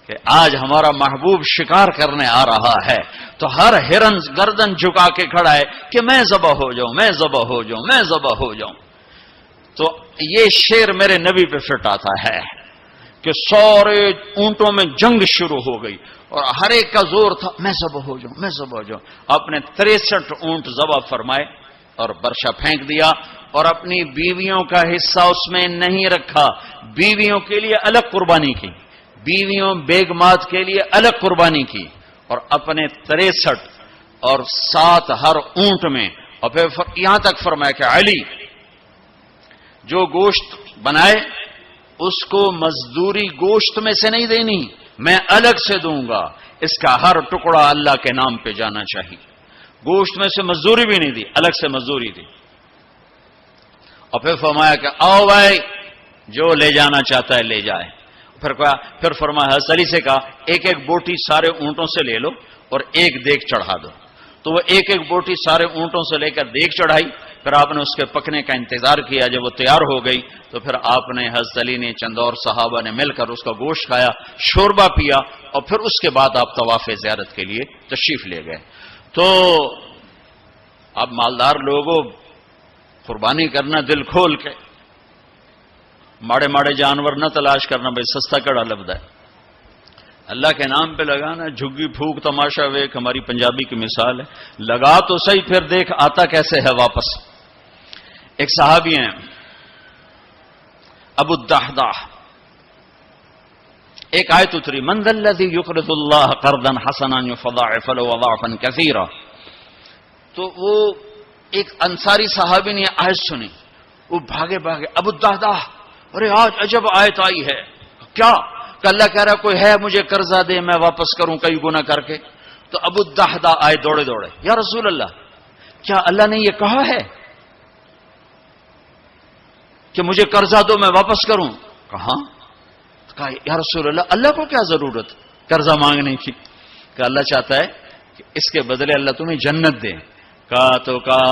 Speaker 2: کہ آج ہمارا محبوب شکار کرنے آ رہا ہے۔ تو ہر ہرن گردن جھکا کے کھڑا ہے کہ میں ذبح ہو جاؤں، میں ذبح ہو جاؤں، میں ذبح ہو جاؤں۔ تو یہ شعر میرے نبی پہ فٹ آتا ہے کہ سارے اونٹوں میں جنگ شروع ہو گئی اور ہر ایک کا زور تھا میں ذبح ہو جاؤں، میں ذبح ہو جاؤں۔ آپ نے 63 اونٹ ذبح فرمائے اور برشا پھینک دیا، اور اپنی بیویوں کا حصہ اس میں نہیں رکھا، بیویوں کے لیے الگ قربانی کی، بیویوں بیگمات کے لیے الگ قربانی کی، اور اپنے 63 اور 7 ہر اونٹ میں، اور پھر یہاں تک فرمایا کہ علی جو گوشت بنائے اس کو مزدوری گوشت میں سے نہیں دینی، میں الگ سے دوں گا، اس کا ہر ٹکڑا اللہ کے نام پہ جانا چاہیے۔ گوشت میں سے مزدوری بھی نہیں دی، الگ سے مزدوری دی، اور پھر فرمایا کہ آؤ بھائی جو لے جانا چاہتا ہے لے جائے۔ پھر فرمایا حضرت علی سے کہا ایک ایک بوٹی سارے اونٹوں سے لے لو اور ایک دیگ چڑھا دو۔ تو وہ ایک ایک بوٹی سارے اونٹوں سے لے کر دیگ چڑھائی، پھر آپ نے اس کے پکنے کا انتظار کیا. جب وہ تیار ہو گئی تو پھر آپ نے حضرت علی نے چند اور صحابہ نے مل کر اس کا گوشت کھایا, شوربہ پیا, اور پھر اس کے بعد آپ طواف زیارت کے لیے تشریف لے گئے. تو اب مالدار لوگوں قربانی کرنا دل کھول کے, ماڑے ماڑے جانور نہ تلاش کرنا, بھائی سستا کڑا لبدا ہے, اللہ کے نام پہ لگانا. جھگی پھوک تماشا ویک ہماری پنجابی کی مثال ہے, لگا تو صحیح پھر دیکھ آتا کیسے ہے واپس. ایک صحابی ہیں ابو الدحداح, ایک آیت اتری من ذا الذی یقرض اللہ قرضا حسنا یضاعف له اضعافا کثیرا. تو وہ ایک انصاری صحابی نے آیت سنی, وہ بھاگے ابو الدحداح, ارے آج عجب آیت آئی ہے. کیا؟ کہ اللہ کہہ رہا کوئی ہے مجھے قرضہ دے میں واپس کروں کئی گنا کر کے. تو ابو الدحداح آئے دوڑے دوڑے, یا رسول اللہ کیا اللہ نے یہ کہا ہے کہ مجھے قرضہ دو میں واپس کروں؟ کہاں؟ کہا یا رسول اللہ اللہ کو کیا ضرورت قرضہ مانگنے کی, کہ اللہ چاہتا ہے کہ اس کے بدلے اللہ تمہیں جنت دے. کہا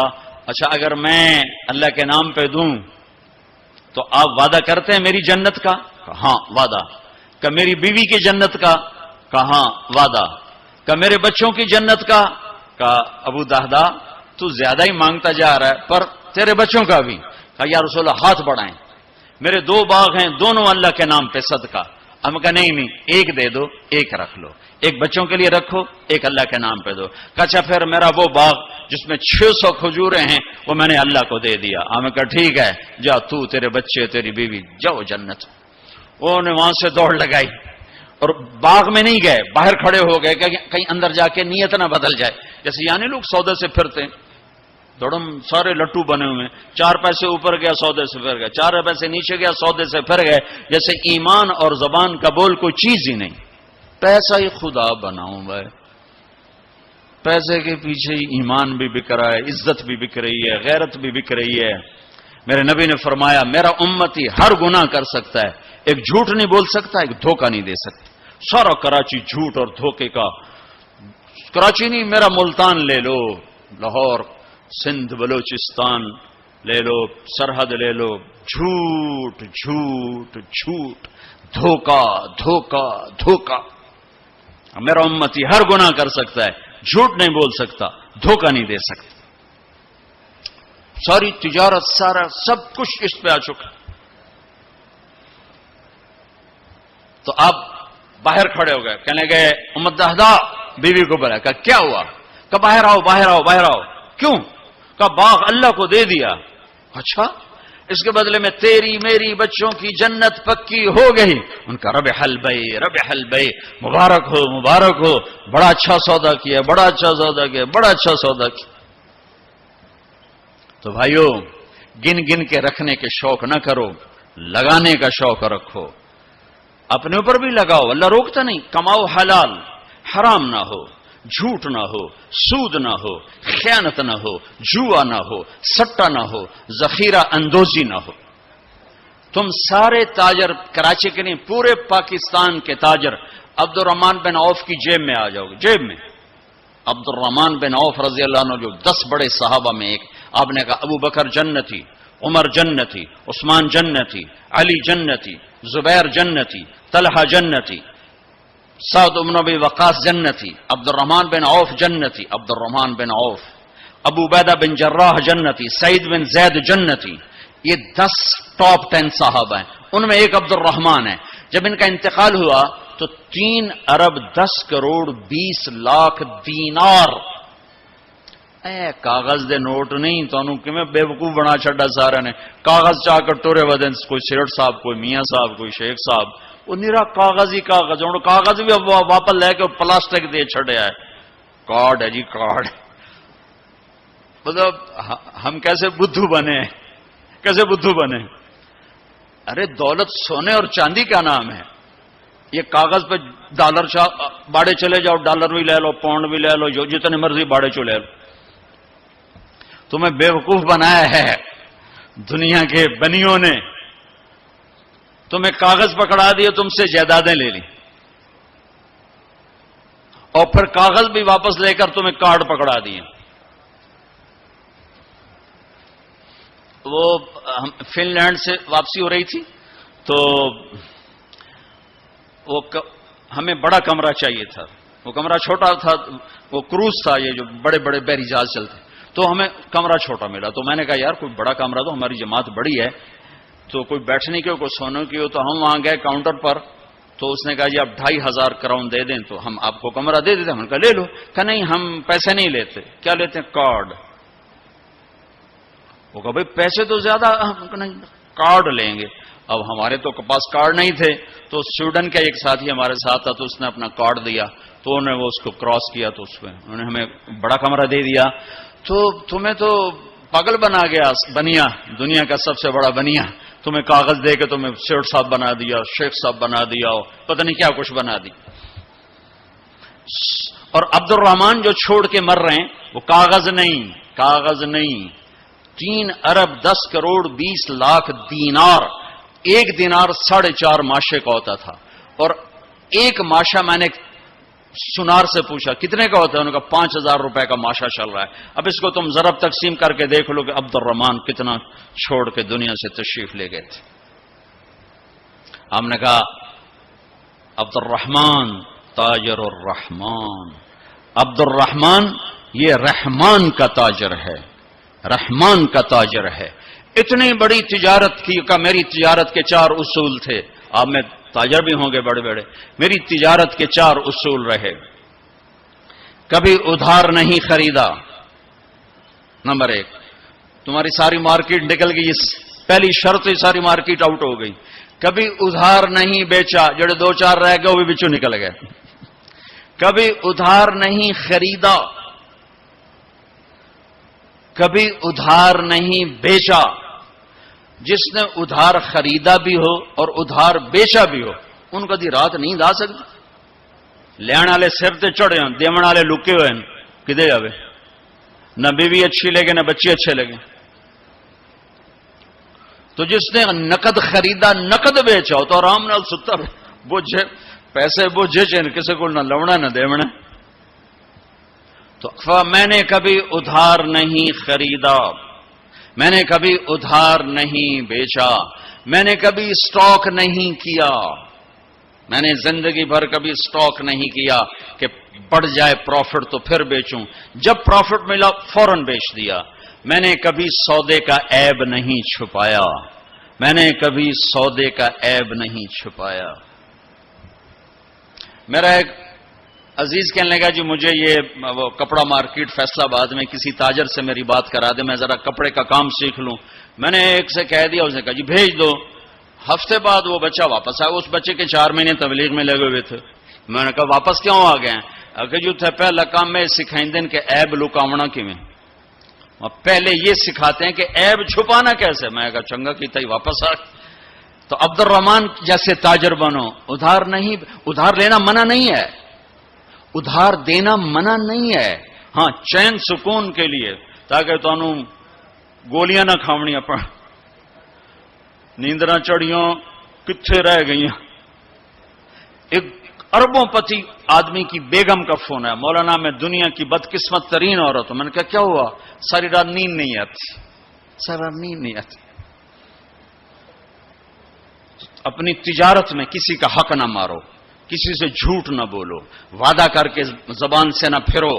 Speaker 2: اچھا اگر میں اللہ کے نام پہ دوں تو آپ وعدہ کرتے ہیں میری جنت کا؟ کہا ہاں وعدہ. کہ میری بیوی کی جنت کا؟ کہا ہاں وعدہ. کہ میرے بچوں کی جنت کا؟ کہا ابو الدحداح تو زیادہ ہی مانگتا جا رہا ہے, پر تیرے بچوں کا بھی. کہا یا رسول اللہ ہاتھ بڑھائیں, میرے 2 باغ ہیں دونوں اللہ کے نام پہ صدقہ. ہم کہا نہیں ایک دے دو, ایک رکھ لو, ایک بچوں کے لیے رکھو, ایک اللہ کے نام پہ دو. کہا اچھا پھر میرا وہ باغ جس میں 600 کھجوریں ہیں وہ میں نے اللہ کو دے دیا. ہمیں کہا ٹھیک ہے جا تو تیرے بچے تیری بیوی جاؤ جنت. انہوں نے وہاں سے دوڑ لگائی اور باغ میں نہیں گئے, باہر کھڑے ہو گئے کہ کہیں اندر جا کے نیت نہ بدل جائے. جیسے یعنی لوگ سودے سے پھرتے ہیں, دوڑم سارے لٹو بنے ہوئے, 4 پیسے اوپر گیا سودے سے پھر گئے, 4 پیسے نیچے گیا سودے سے پھر گئے, جیسے ایمان اور زبان کا بول کوئی چیز ہی نہیں. پیسہ ہی خدا بناؤں بھائی, پیسے کے پیچھے ہی ایمان بھی بک رہا ہے, عزت بھی بک رہی ہے, غیرت بھی بک رہی ہے. میرے نبی نے فرمایا میرا امتی ہر گناہ کر سکتا ہے, ایک جھوٹ نہیں بول سکتا, ایک دھوکہ نہیں دے سکتا. سارا کراچی جھوٹ اور دھوکے کا. کراچی نہیں, میرا ملتان لے لو, لاہور, سندھ, بلوچستان لے لو, سرحد لے لو, جھوٹ جھوٹ جھوٹ, دھوکہ دھوکہ دھوکہ. میرا امتی ہر گناہ کر سکتا ہے, جھوٹ نہیں بول سکتا, دھوکہ نہیں دے سکتا. ساری تجارت سارا سب کچھ اس پہ آ چکا. تو آپ باہر کھڑے ہو گئے, کہنے گئے ام الدحداح بیوی کو بلایا. کہا کیا ہوا؟ کہ باہر آؤ باہر آؤ باہر آؤ. کیوں؟ کہ باغ اللہ کو دے دیا. اچھا اس کے بدلے میں تیری میری بچوں کی جنت پکی ہو گئی. ان کا ربح البیع, مبارک ہو مبارک ہو, بڑا اچھا سودا کیا, بڑا اچھا سودا کیا, بڑا اچھا سودا کیا. تو بھائیو گن گن کے رکھنے کے شوق نہ کرو, لگانے کا شوق رکھو. اپنے اوپر بھی لگاؤ, اللہ روکتا نہیں. کماؤ حلال, حرام نہ ہو, جھوٹ نہ ہو, سود نہ ہو, خیانت نہ ہو, جوا نہ ہو, سٹا نہ ہو, ذخیرہ اندوزی نہ ہو. تم سارے تاجر, کراچی کے نہیں پورے پاکستان کے تاجر عبد الرحمن بن عوف کی جیب میں آ جاؤ گے. جیب میں عبد الرحمن بن عوف رضی اللہ عنہ جو 10 بڑے صحابہ میں ایک, آپ نے کہا ابو بکر جنتی, عمر جنتی, عثمان جنتی, علی جنتی, زبیر جنتی, طلحہ جنتی, سعد بن ابی وقاص جنتی, عبد الرحمن بن عوف جنتی, عبد الرحمن بن عوف, ابو عبیدہ بن جراح جنتی, سعید بن زید جنتی. یہ 10 ٹاپ 10 صحابہ ہیں, ان میں ایک عبد الرحمن ہے. جب ان کا انتقال ہوا تو 3 ارب 10 کروڑ 20 لاکھ دینار, کاغذ دے نوٹ نہیں تو کیویں بے وقوف بنا چھڈا سارے نے. کاغذ چاہ کر ٹورے ودن, کوئی سیٹ صاحب, کوئی میاں صاحب, کوئی شیخ صاحب, وہ نیرا کاغذ ہی کاغذ. ہوں کاغذ بھی واپس لے کے پلاسٹک دے چھڑیا ہے. کارڈ ہے جی کارڈ. مطلب ہم کیسے بدھو بنے, کیسے بدھو بنے. ارے دولت سونے اور چاندی کا نام ہے. یہ کاغذ پہ ڈالر باڑے چلے جاؤ, ڈالر بھی لے لو, پاؤنڈ بھی لے لو, جو جتنے مرضی باڑے چلے لو. تمہیں بے وقوف بنایا ہے دنیا کے بنیوں نے. تمہیں کاغذ پکڑا دیے, تم سے جائیدادیں لے لی, اور پھر کاغذ بھی واپس لے کر تمہیں کارڈ پکڑا دیے. وہ فن لینڈ سے واپسی ہو رہی تھی تو وہ ہمیں بڑا کمرہ چاہیے تھا. وہ کمرہ چھوٹا تھا, وہ کروز تھا, یہ جو بڑے بڑے بحری جہاز چلتے, تو ہمیں کمرہ چھوٹا ملا. تو میں نے کہا یار کوئی بڑا کمرہ, تو ہماری جماعت بڑی ہے, تو کوئی بیٹھنے کی ہو, کوئی سونے کی ہو. تو ہم وہاں گئے کاؤنٹر پر, تو اس نے کہا جی آپ 2500 کراؤن دے دیں تو ہم آپ کو کمرہ دے دیتے. ہم نے کہا لے لو. کہا نہیں ہم پیسے نہیں لیتے. کیا لیتے ہیں؟ کارڈ. وہ کہا بھائی پیسے تو زیادہ, نہیں کارڈ لیں گے. اب ہمارے تو پاس کارڈ نہیں تھے, تو سویڈن کا ایک ساتھی ہمارے ساتھ تھا, تو اس نے اپنا کارڈ دیا, تو انہوں نے وہ اس کو کراس کیا, تو اس میں انہوں نے ہمیں بڑا کمرہ دے دیا. تو تمہیں تو پاگل بنا گیا بنیا, دنیا کا سب سے بڑا بنیا, تمہیں کاغذ دے کے تمہیں سیٹ صاحب بنا دیا, شیخ صاحب بنا دیا, پتہ نہیں کیا کچھ بنا دی. اور عبد الرحمان جو چھوڑ کے مر رہے ہیں وہ کاغذ نہیں 3 ارب 10 کروڑ 20 لاکھ دینار. ایک دینار 4.5 ماشے کا ہوتا تھا, اور ایک ماشا میں نے سنار سے پوچھا کتنے کا ہوتا ہے, انہوں نے کہا 5000 روپے کا ماشا چل رہا ہے. اب اس کو تم ضرب تقسیم کر کے دیکھ لو کہ عبد الرحمان کتنا چھوڑ کے دنیا سے تشریف لے گئے تھے. ہم نے کہا عبد الرحمان تاجر الرحمان, عبد الرحمان یہ رحمان کا تاجر ہے, رحمان کا تاجر ہے. اتنی بڑی تجارت کی کا میری تجارت کے 4 اصول تھے. آپ میں تاجر بھی ہوں گے بڑے بڑے, میری تجارت کے 4 اصول رہے. کبھی ادھار نہیں خریدا, نمبر 1. تمہاری ساری مارکیٹ نکل گئی, پہلی شرط ہی ساری مارکیٹ آؤٹ ہو گئی. کبھی ادھار نہیں بیچا, جڑے 2-4 رہ گئے وہ بھی بچوں نکل گئے. کبھی ادھار نہیں خریدا, کبھی ادھار نہیں بیچا. جس نے ادھار خریدا بھی ہو اور ادھار بیچا بھی ہو, ان کو دی رات نیند آ سکتی. لین والے سر تے چڑھے ہوں, دیون والے لکے ہوئے ہیں, کدے جاوے؟ نہ بیوی اچھی لگے نہ بچے اچھے لگے. تو جس نے نقد خریدا نقد بیچا ہو تو آرام نال ستا بوجھے پیسے بوجھے چین کسی کو نہ لونا نہ دیونا. تو میں نے کبھی ادھار نہیں خریدا, میں نے کبھی ادھار نہیں بیچا, میں نے کبھی سٹاک نہیں کیا. میں نے زندگی بھر کبھی سٹاک نہیں کیا کہ بڑھ جائے پروفٹ تو پھر بیچوں, جب پروفٹ ملا فوراً بیچ دیا. میں نے کبھی سودے کا عیب نہیں چھپایا, میں نے کبھی سودے کا عیب نہیں چھپایا. میرا ایک عزیز کہنے لگا جی مجھے یہ وہ کپڑا مارکیٹ فیصلہ آباد میں کسی تاجر سے میری بات کرا دے, میں ذرا کپڑے کا کام سیکھ لوں. میں نے ایک سے کہہ دیا, اس نے کہا جی بھیج دو. ہفتے بعد وہ بچہ واپس آیا. اس بچے کے 4 مہینے تبلیغ میں لگے ہوئے تھے. میں نے کہا واپس کیوں آ گئے ہیں؟ اگر جو تھے پہلا کام میں سکھائیں دن کہ عیب لکاونا کیویں, پہلے یہ سکھاتے ہیں کہ عیب چھپانا کیسے. میں کہا چنگا کیتا ہی واپس آ. تو عبد الرحمان جیسے تاجر بنو. ادھار نہیں, ادھار لینا منع نہیں ہے, ادھار دینا منع نہیں ہے. ہاں چین سکون کے لیے, تاکہ تانوں گولیاں نہ کھاونیاں پڑ, نیندراں چڑھیاں کتھے رہ گئیاں. ایک اربوں پتی آدمی کی بیگم کا فون ہے, مولانا میں دنیا کی بدقسمت ترین عورت ہوں. میں نے کہا کیا ہوا؟ ساری رات نیند نہیں آتی, ساری رات نیند نہیں آتی. اپنی تجارت میں کسی کا حق نہ مارو, کسی سے جھوٹ نہ بولو, وعدہ کر کے زبان سے نہ پھرو,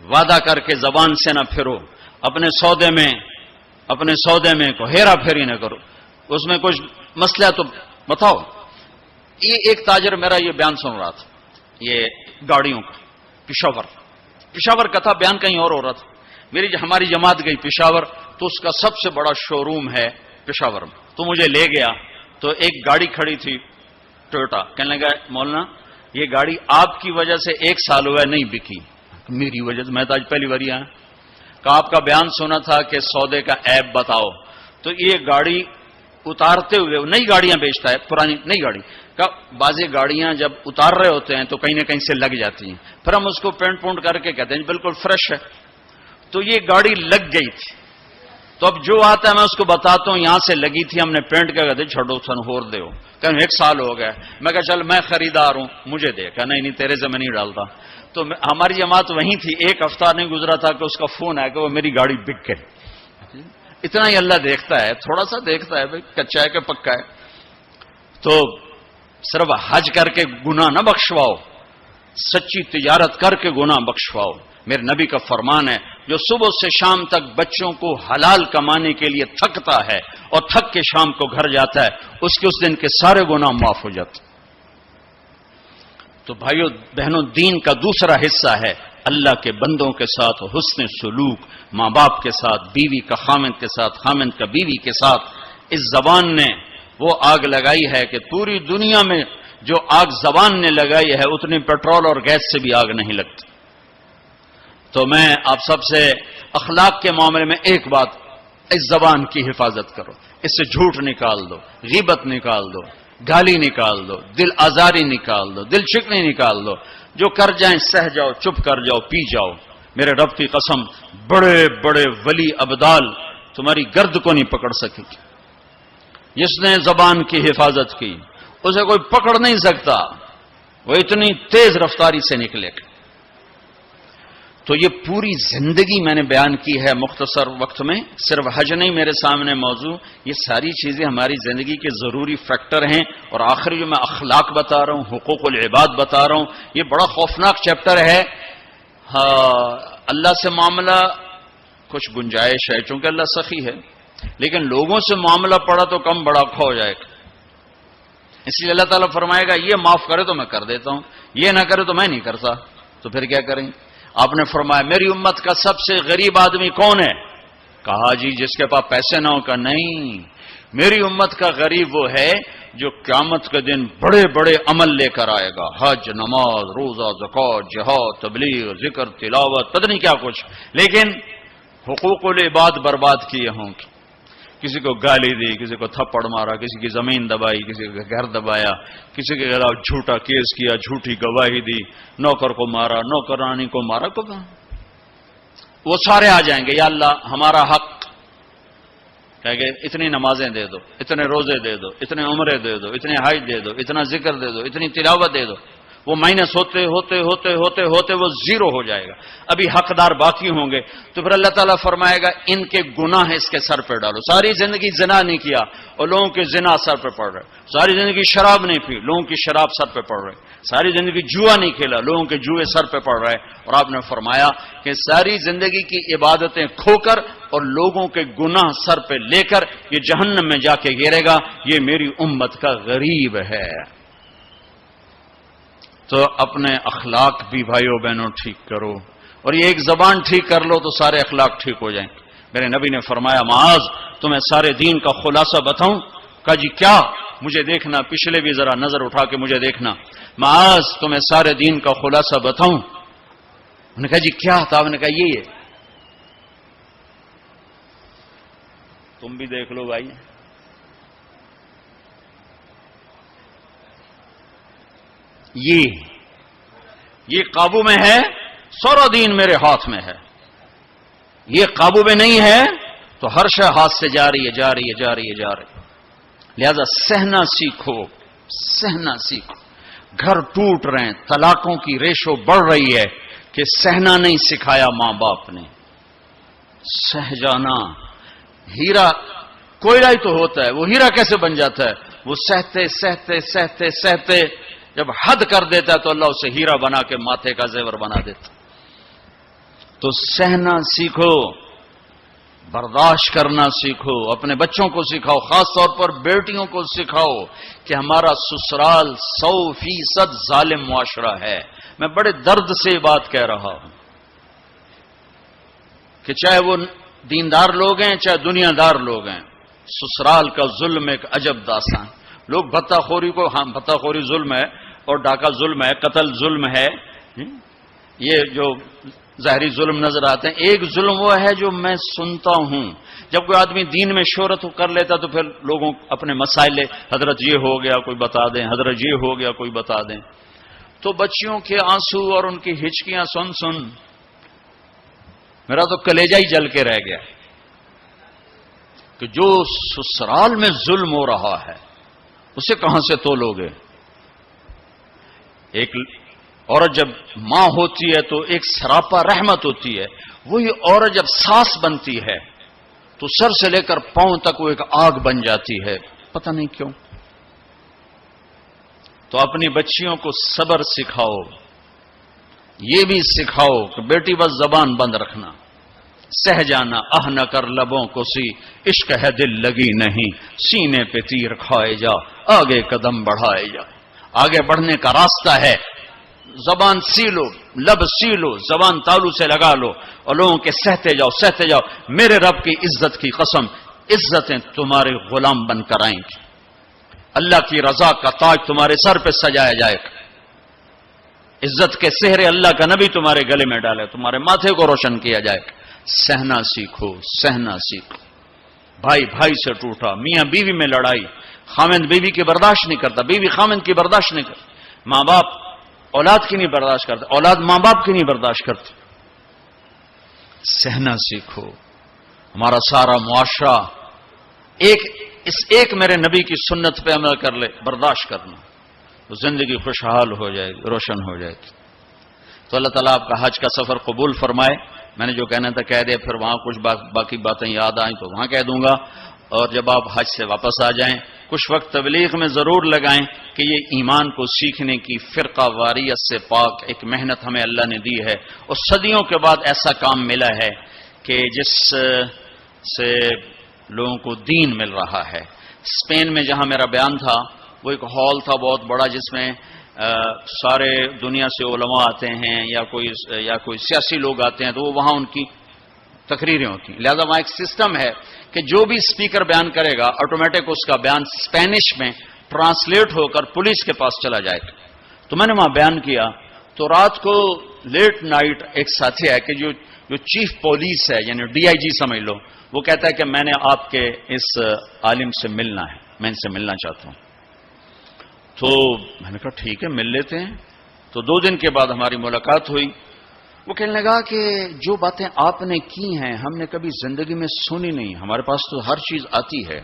Speaker 2: وعدہ کر کے زبان سے نہ پھرو. اپنے سودے میں کو ہیرا پھیری نہ کرو. اس میں کچھ مسئلہ تو بتاؤ. یہ ایک تاجر میرا یہ بیان سن رہا تھا, یہ گاڑیوں کا, پشاور کا تھا, بیان کہیں اور ہو رہا تھا. ہماری جماعت گئی پشاور, تو اس کا سب سے بڑا شو روم ہے پشاور میں. تو مجھے لے گیا, تو ایک گاڑی کھڑی تھی ٹویوٹا. کہنے لگا مولانا یہ گاڑی آپ کی وجہ سے 1 سال ہوا ہے نہیں بکی. میری وجہ سے؟ میں تو آج پہلی بار آیا. کہ آپ کا بیان سنا تھا کہ سودے کا عیب بتاؤ. تو یہ گاڑی اتارتے ہوئے, نئی گاڑیاں بیچتا ہے, پرانی نئی گاڑی کا, بعضی گاڑیاں جب اتار رہے ہوتے ہیں تو کہیں نہ کہیں سے لگ جاتی ہیں, پھر ہم اس کو پینٹ پونٹ کر کے کہتے ہیں بالکل فریش ہے. تو یہ گاڑی لگ گئی تھی. تو اب جو آتا ہے میں اس کو بتاتا ہوں یہاں سے لگی تھی, ہم نے پینٹ کیا, کہتے چھوڑو سن ہور دے ہو. کہ 1 سال ہو گیا. میں کہا چل میں خریدار ہوں, مجھے دے. کہ نہیں تیرے سے میں نہیں ڈالتا. تو ہماری جماعت وہیں تھی. 1 ہفتہ نہیں گزرا تھا کہ اس کا فون آیا کہ وہ میری گاڑی بک گئی. اتنا ہی اللہ دیکھتا ہے، تھوڑا سا دیکھتا ہے بھائی کچا ہے کہ پکا ہے. تو صرف حج کر کے گناہ نہ بخشواؤ، سچی تجارت کر کے گناہ بخشواؤ. میرے نبی کا فرمان ہے جو صبح سے شام تک بچوں کو حلال کمانے کے لیے تھکتا ہے اور تھک کے شام کو گھر جاتا ہے، اس کے اس دن کے سارے گناہ معاف ہو جاتے. تو بھائیو بہنوں، دین کا دوسرا حصہ ہے اللہ کے بندوں کے ساتھ حسن سلوک، ماں باپ کے ساتھ، بیوی کا خامند کے ساتھ، خامند کا بیوی کے ساتھ. اس زبان نے وہ آگ لگائی ہے کہ پوری دنیا میں جو آگ زبان نے لگائی ہے اتنی پیٹرول اور گیس سے بھی آگ نہیں لگتی. تو میں آپ سب سے اخلاق کے معاملے میں ایک بات، اس زبان کی حفاظت کرو، اس سے جھوٹ نکال دو، غیبت نکال دو، گالی نکال دو، دل آزاری نکال دو، دل شکنی نکال دو. جو کر جائیں سہ جاؤ، چپ کر جاؤ، پی جاؤ. میرے رب کی قسم، بڑے بڑے ولی ابدال تمہاری گرد کو نہیں پکڑ سکے گی. جس نے زبان کی حفاظت کی اسے کوئی پکڑ نہیں سکتا، وہ اتنی تیز رفتاری سے نکلے گا. تو یہ پوری زندگی میں نے بیان کی ہے مختصر وقت میں. صرف حج نہیں میرے سامنے موضوع، یہ ساری چیزیں ہماری زندگی کے ضروری فیکٹر ہیں. اور آخری جو میں اخلاق بتا رہا ہوں، حقوق العباد بتا رہا ہوں، یہ بڑا خوفناک چیپٹر ہے. اللہ سے معاملہ کچھ گنجائش ہے چونکہ اللہ سخی ہے، لیکن لوگوں سے معاملہ پڑا تو کم بڑا کھو جائے گا. اس لیے اللہ تعالیٰ فرمائے گا یہ معاف کرے تو میں کر دیتا ہوں، یہ نہ کرے تو میں نہیں کرتا. تو پھر کیا کریں؟ آپ نے فرمایا میری امت کا سب سے غریب آدمی کون ہے؟ کہا جی جس کے پاس پیسے نہ ہو. کا نہیں، میری امت کا غریب وہ ہے جو قیامت کے دن بڑے بڑے عمل لے کر آئے گا، حج، نماز، روزہ، زکوٰۃ، جہاد، تبلیغ، ذکر، تلاوت، پتہ نہیں کیا کچھ، لیکن حقوق العباد برباد کیے ہوں گے. کسی کو گالی دی، کسی کو تھپڑ مارا، کسی کی زمین دبائی، کسی کا گھر دبایا، کسی کے خلاف جھوٹا کیس کیا، جھوٹی گواہی دی، نوکر کو مارا، نوکرانی کو مارا. وہ سارے آ جائیں گے یا اللہ ہمارا حق، کہہ گے اتنی نمازیں دے دو، اتنے روزے دے دو، اتنے عمرے دے دو، اتنے حج دے دو، اتنا ذکر دے دو، اتنی تلاوت دے دو. وہ مائنس ہوتے ہوتے ہوتے ہوتے ہوتے وہ زیرو ہو جائے گا. ابھی حقدار باقی ہوں گے. تو پھر اللہ تعالیٰ فرمائے گا ان کے گناہ اس کے سر پہ ڈالو. ساری زندگی زنا نہیں کیا اور لوگوں کے زنا سر پہ پڑ رہے. ساری زندگی شراب نہیں پی، لوگوں کی شراب سر پہ پڑ رہے. ساری زندگی جوا نہیں کھیلا، لوگوں کے جوئے سر پہ پڑ رہے. اور آپ نے فرمایا کہ ساری زندگی کی عبادتیں کھو کر اور لوگوں کے گناہ سر پہ لے کر یہ جہنم میں جا کے گرے گا. یہ میری امت کا غریب ہے. تو اپنے اخلاق بھی بھائیو بہنوں ٹھیک کرو، اور یہ ایک زبان ٹھیک کر لو تو سارے اخلاق ٹھیک ہو جائیں. میرے نبی نے فرمایا معاذ تمہیں سارے دین کا خلاصہ بتاؤں؟ کہا جی کیا؟ مجھے دیکھنا، پچھلے بھی ذرا نظر اٹھا کے مجھے دیکھنا. معاذ تمہیں سارے دین کا خلاصہ بتاؤں؟ انہوں نے کہا جی کیا تھا؟ آپ نے کہا یہ ہے. تم بھی دیکھ لو بھائی، یہ قابو میں ہے، سارا دین میرے ہاتھ میں ہے. یہ قابو میں نہیں ہے تو ہر شے ہاتھ سے جا رہی ہے، جا رہی ہے، جا رہی ہے، جا رہی ہے. لہذا سہنا سیکھو، سہنا سیکھو. گھر ٹوٹ رہے ہیں، طلاقوں کی ریشو بڑھ رہی ہے کہ سہنا نہیں سکھایا ماں باپ نے. سہ جانا. ہیرا کوئلہ ہی تو ہوتا ہے، وہ ہیرا کیسے بن جاتا ہے؟ وہ سہتے سہتے سہتے سہتے جب حد کر دیتا ہے تو اللہ اسے ہیرا بنا کے ماتھے کا زیور بنا دیتا. تو سہنا سیکھو، برداشت کرنا سیکھو. اپنے بچوں کو سکھاؤ، خاص طور پر بیٹیوں کو سکھاؤ کہ ہمارا سسرال 100% ظالم معاشرہ ہے. میں بڑے درد سے بات کہہ رہا ہوں کہ چاہے وہ دیندار لوگ ہیں چاہے دنیا دار لوگ ہیں، سسرال کا ظلم ایک عجب داستان. لوگ بھتہ خوری کو، ہاں بھتہ خوری ظلم ہے اور ڈاکہ ظلم ہے، قتل ظلم ہے، یہ جو ظاہری ظلم نظر آتے ہیں. ایک ظلم وہ ہے جو میں سنتا ہوں جب کوئی آدمی دین میں شہرت کر لیتا تو پھر لوگوں اپنے مسائل، حضرت یہ ہو گیا کوئی بتا دیں، حضرت یہ ہو گیا کوئی بتا دیں. تو بچیوں کے آنسو اور ان کی ہچکیاں سن سن میرا تو کلیجہ ہی جل کے رہ گیا کہ جو سسرال میں ظلم ہو رہا ہے اسے کہاں سے تولوگے. ایک عورت جب ماں ہوتی ہے تو ایک سراپا رحمت ہوتی ہے. وہی عورت جب ساس بنتی ہے تو سر سے لے کر پاؤں تک وہ ایک آگ بن جاتی ہے، پتہ نہیں کیوں۔ تو اپنی بچیوں کو صبر سکھاؤ، یہ بھی سکھاؤ کہ بیٹی بس زبان بند رکھنا، سہ جانا، آہ نہ کر لبوں کو سی، عشق ہے دل لگی نہیں، سینے پہ تیر کھائے جا، آگے قدم بڑھائے جا۔ آگے بڑھنے کا راستہ ہے، زبان سیلو، لب سیلو، زبان تالو سے لگا لو اور لوگوں کے سہتے جاؤ۔ میرے رب کی عزت کی قسم، عزتیں تمہارے غلام بن کر آئیں گی، اللہ کی رضا کا تاج تمہارے سر پہ سجایا جائے گا، عزت کے سہرے اللہ کا نبی تمہارے گلے میں ڈالے، تمہارے ماتھے کو روشن کیا جائے گا۔ سہنا سیکھو، سہنا سیکھو۔ بھائی بھائی سے ٹوٹا، میاں بیوی میں لڑائی، خاوند بیوی کی برداشت نہیں کرتا، بیوی خاوند کی برداشت نہیں کرتا، ماں باپ اولاد کی نہیں برداشت کرتا، اولاد ماں باپ کی نہیں برداشت کرتی۔ سہنا سیکھو۔ ہمارا سارا معاشرہ ایک میرے نبی کی سنت پہ عمل کر لے، برداشت کرنا، تو زندگی خوشحال ہو جائے گی، روشن ہو جائے گی۔ تو اللہ تعالیٰ آپ کا حج کا سفر قبول فرمائے۔ میں نے جو کہنا تھا کہہ دیا، پھر وہاں کچھ باقی باتیں یاد آئیں تو وہاں کہہ دوں گا، اور جب آپ حج سے واپس آ جائیں کچھ وقت تبلیغ میں ضرور لگائیں کہ یہ ایمان کو سیکھنے کی فرقہ واریت سے پاک ایک محنت ہمیں اللہ نے دی ہے، اور صدیوں کے بعد ایسا کام ملا ہے کہ جس سے لوگوں کو دین مل رہا ہے۔ اسپین میں جہاں میرا بیان تھا وہ ایک ہال تھا بہت بڑا، جس میں سارے دنیا سے علماء آتے ہیں یا کوئی سیاسی لوگ آتے ہیں، تو وہ وہاں ان کی تقریریں ہوتی ہیں۔ لہذا وہاں ایک سسٹم ہے کہ جو بھی اسپیکر بیان کرے گا آٹومیٹک اس کا بیان اسپینش میں ٹرانسلیٹ ہو کر پولیس کے پاس چلا جائے گا۔ تو میں نے وہاں بیان کیا، تو رات کو لیٹ نائٹ ایک ساتھی ہے کہ جو چیف پولیس ہے، یعنی ڈی آئی جی سمجھ لو، وہ کہتا ہے کہ میں نے آپ کے اس عالم سے ملنا ہے، میں ان سے ملنا چاہتا ہوں۔ تو میں نے کہا ٹھیک ہے مل لیتے ہیں۔ تو 2 دن کے بعد ہماری ملاقات ہوئی۔ وہ کہنے لگا کہ جو باتیں آپ نے کی ہیں ہم نے کبھی زندگی میں سنی نہیں، ہمارے پاس تو ہر چیز آتی ہے،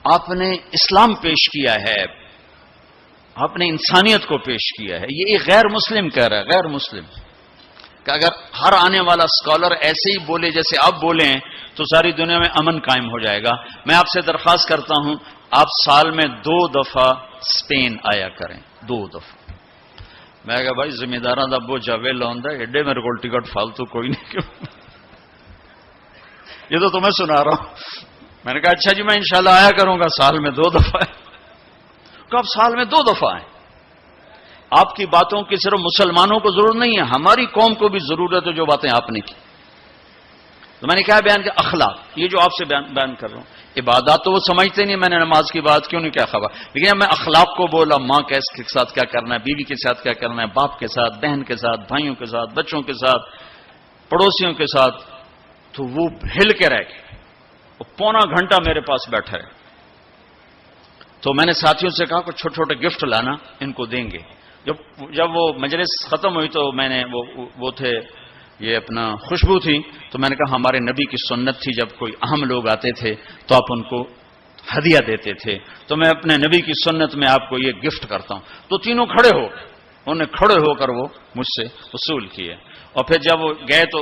Speaker 2: آپ نے اسلام پیش کیا ہے، آپ نے انسانیت کو پیش کیا ہے۔ یہ ایک غیر مسلم کہہ رہا ہے، غیر مسلم، کہ اگر ہر آنے والا اسکالر ایسے ہی بولے جیسے آپ بولے ہیں تو ساری دنیا میں امن قائم ہو جائے گا۔ میں آپ سے درخواست کرتا ہوں آپ سال میں 2 دفعہ اسپین آیا کریں، 2 دفعہ۔ میں کہا بھائی ذمہ داراں دا بوجھ جاوے لوندا ہے، ایڈے میرے کو ٹکٹ فالتو کوئی نہیں، کیوں یہ تو تمہیں سنا رہا ہوں۔ میں نے کہا اچھا جی میں انشاءاللہ آیا کروں گا، سال میں 2 دفعہ ہے۔ کہ آپ سال میں 2 دفعہ آئیں۔ آپ کی باتوں کی صرف مسلمانوں کو ضرورت نہیں ہے، ہماری قوم کو بھی ضرورت ہے جو باتیں آپ نے کی۔ تو میں نے کیا بیان کیا؟ اخلاق، یہ جو آپ سے بیان کر رہا ہوں۔ عبادات تو وہ سمجھتے نہیں، میں نے نماز کی بات کیوں نہیں کیا خبر، لیکن جب میں اخلاق کو بولا، ماں کے ساتھ کیا کرنا ہے، بیوی کے ساتھ کیا کرنا ہے، باپ کے ساتھ، بہن کے ساتھ، بھائیوں کے ساتھ، بچوں کے ساتھ، پڑوسیوں کے ساتھ، تو وہ ہل کے رہ گئے، وہ پونا گھنٹہ میرے پاس بیٹھا ہے۔ تو میں نے ساتھیوں سے کہا کہ چھوٹے چھوٹے گفٹ لانا، ان کو دیں گے۔ جب وہ مجلس ختم ہوئی تو میں نے وہ تھے یہ اپنا خوشبو تھی، تو میں نے کہا ہمارے نبی کی سنت تھی جب کوئی اہم لوگ آتے تھے تو آپ ان کو ہدیہ دیتے تھے، تو میں اپنے نبی کی سنت میں آپ کو یہ گفٹ کرتا ہوں۔ تو تینوں کھڑے ہو گئے، انہوں نے کھڑے ہو کر وہ مجھ سے وصول کیے، اور پھر جب وہ گئے تو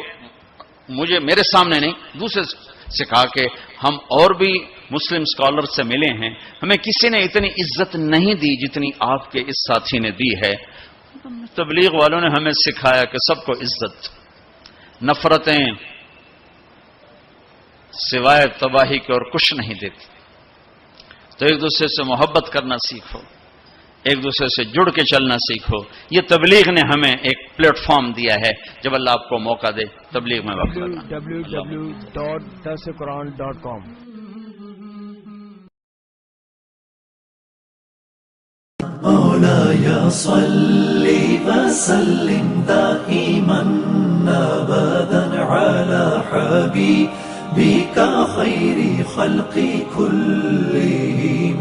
Speaker 2: میرے سامنے نہیں، دوسرے سے کہا کہ ہم اور بھی مسلم اسکالر سے ملے ہیں، ہمیں کسی نے اتنی عزت نہیں دی جتنی آپ کے اس ساتھی نے دی ہے۔ تبلیغ والوں نے ہمیں سکھایا کہ سب کو عزت، نفرتیں سوائے تباہی کے اور کچھ نہیں دیتی۔ تو ایک دوسرے سے محبت کرنا سیکھو، ایک دوسرے سے جڑ کے چلنا سیکھو۔ یہ تبلیغ نے ہمیں ایک پلیٹ فارم دیا ہے، جب اللہ آپ کو موقع دے تبلیغ میں وقت لگانا۔
Speaker 3: www.darsequran.com
Speaker 1: مولاي صل وسلم دائما ابدا على حبيبك خير خلق كلهم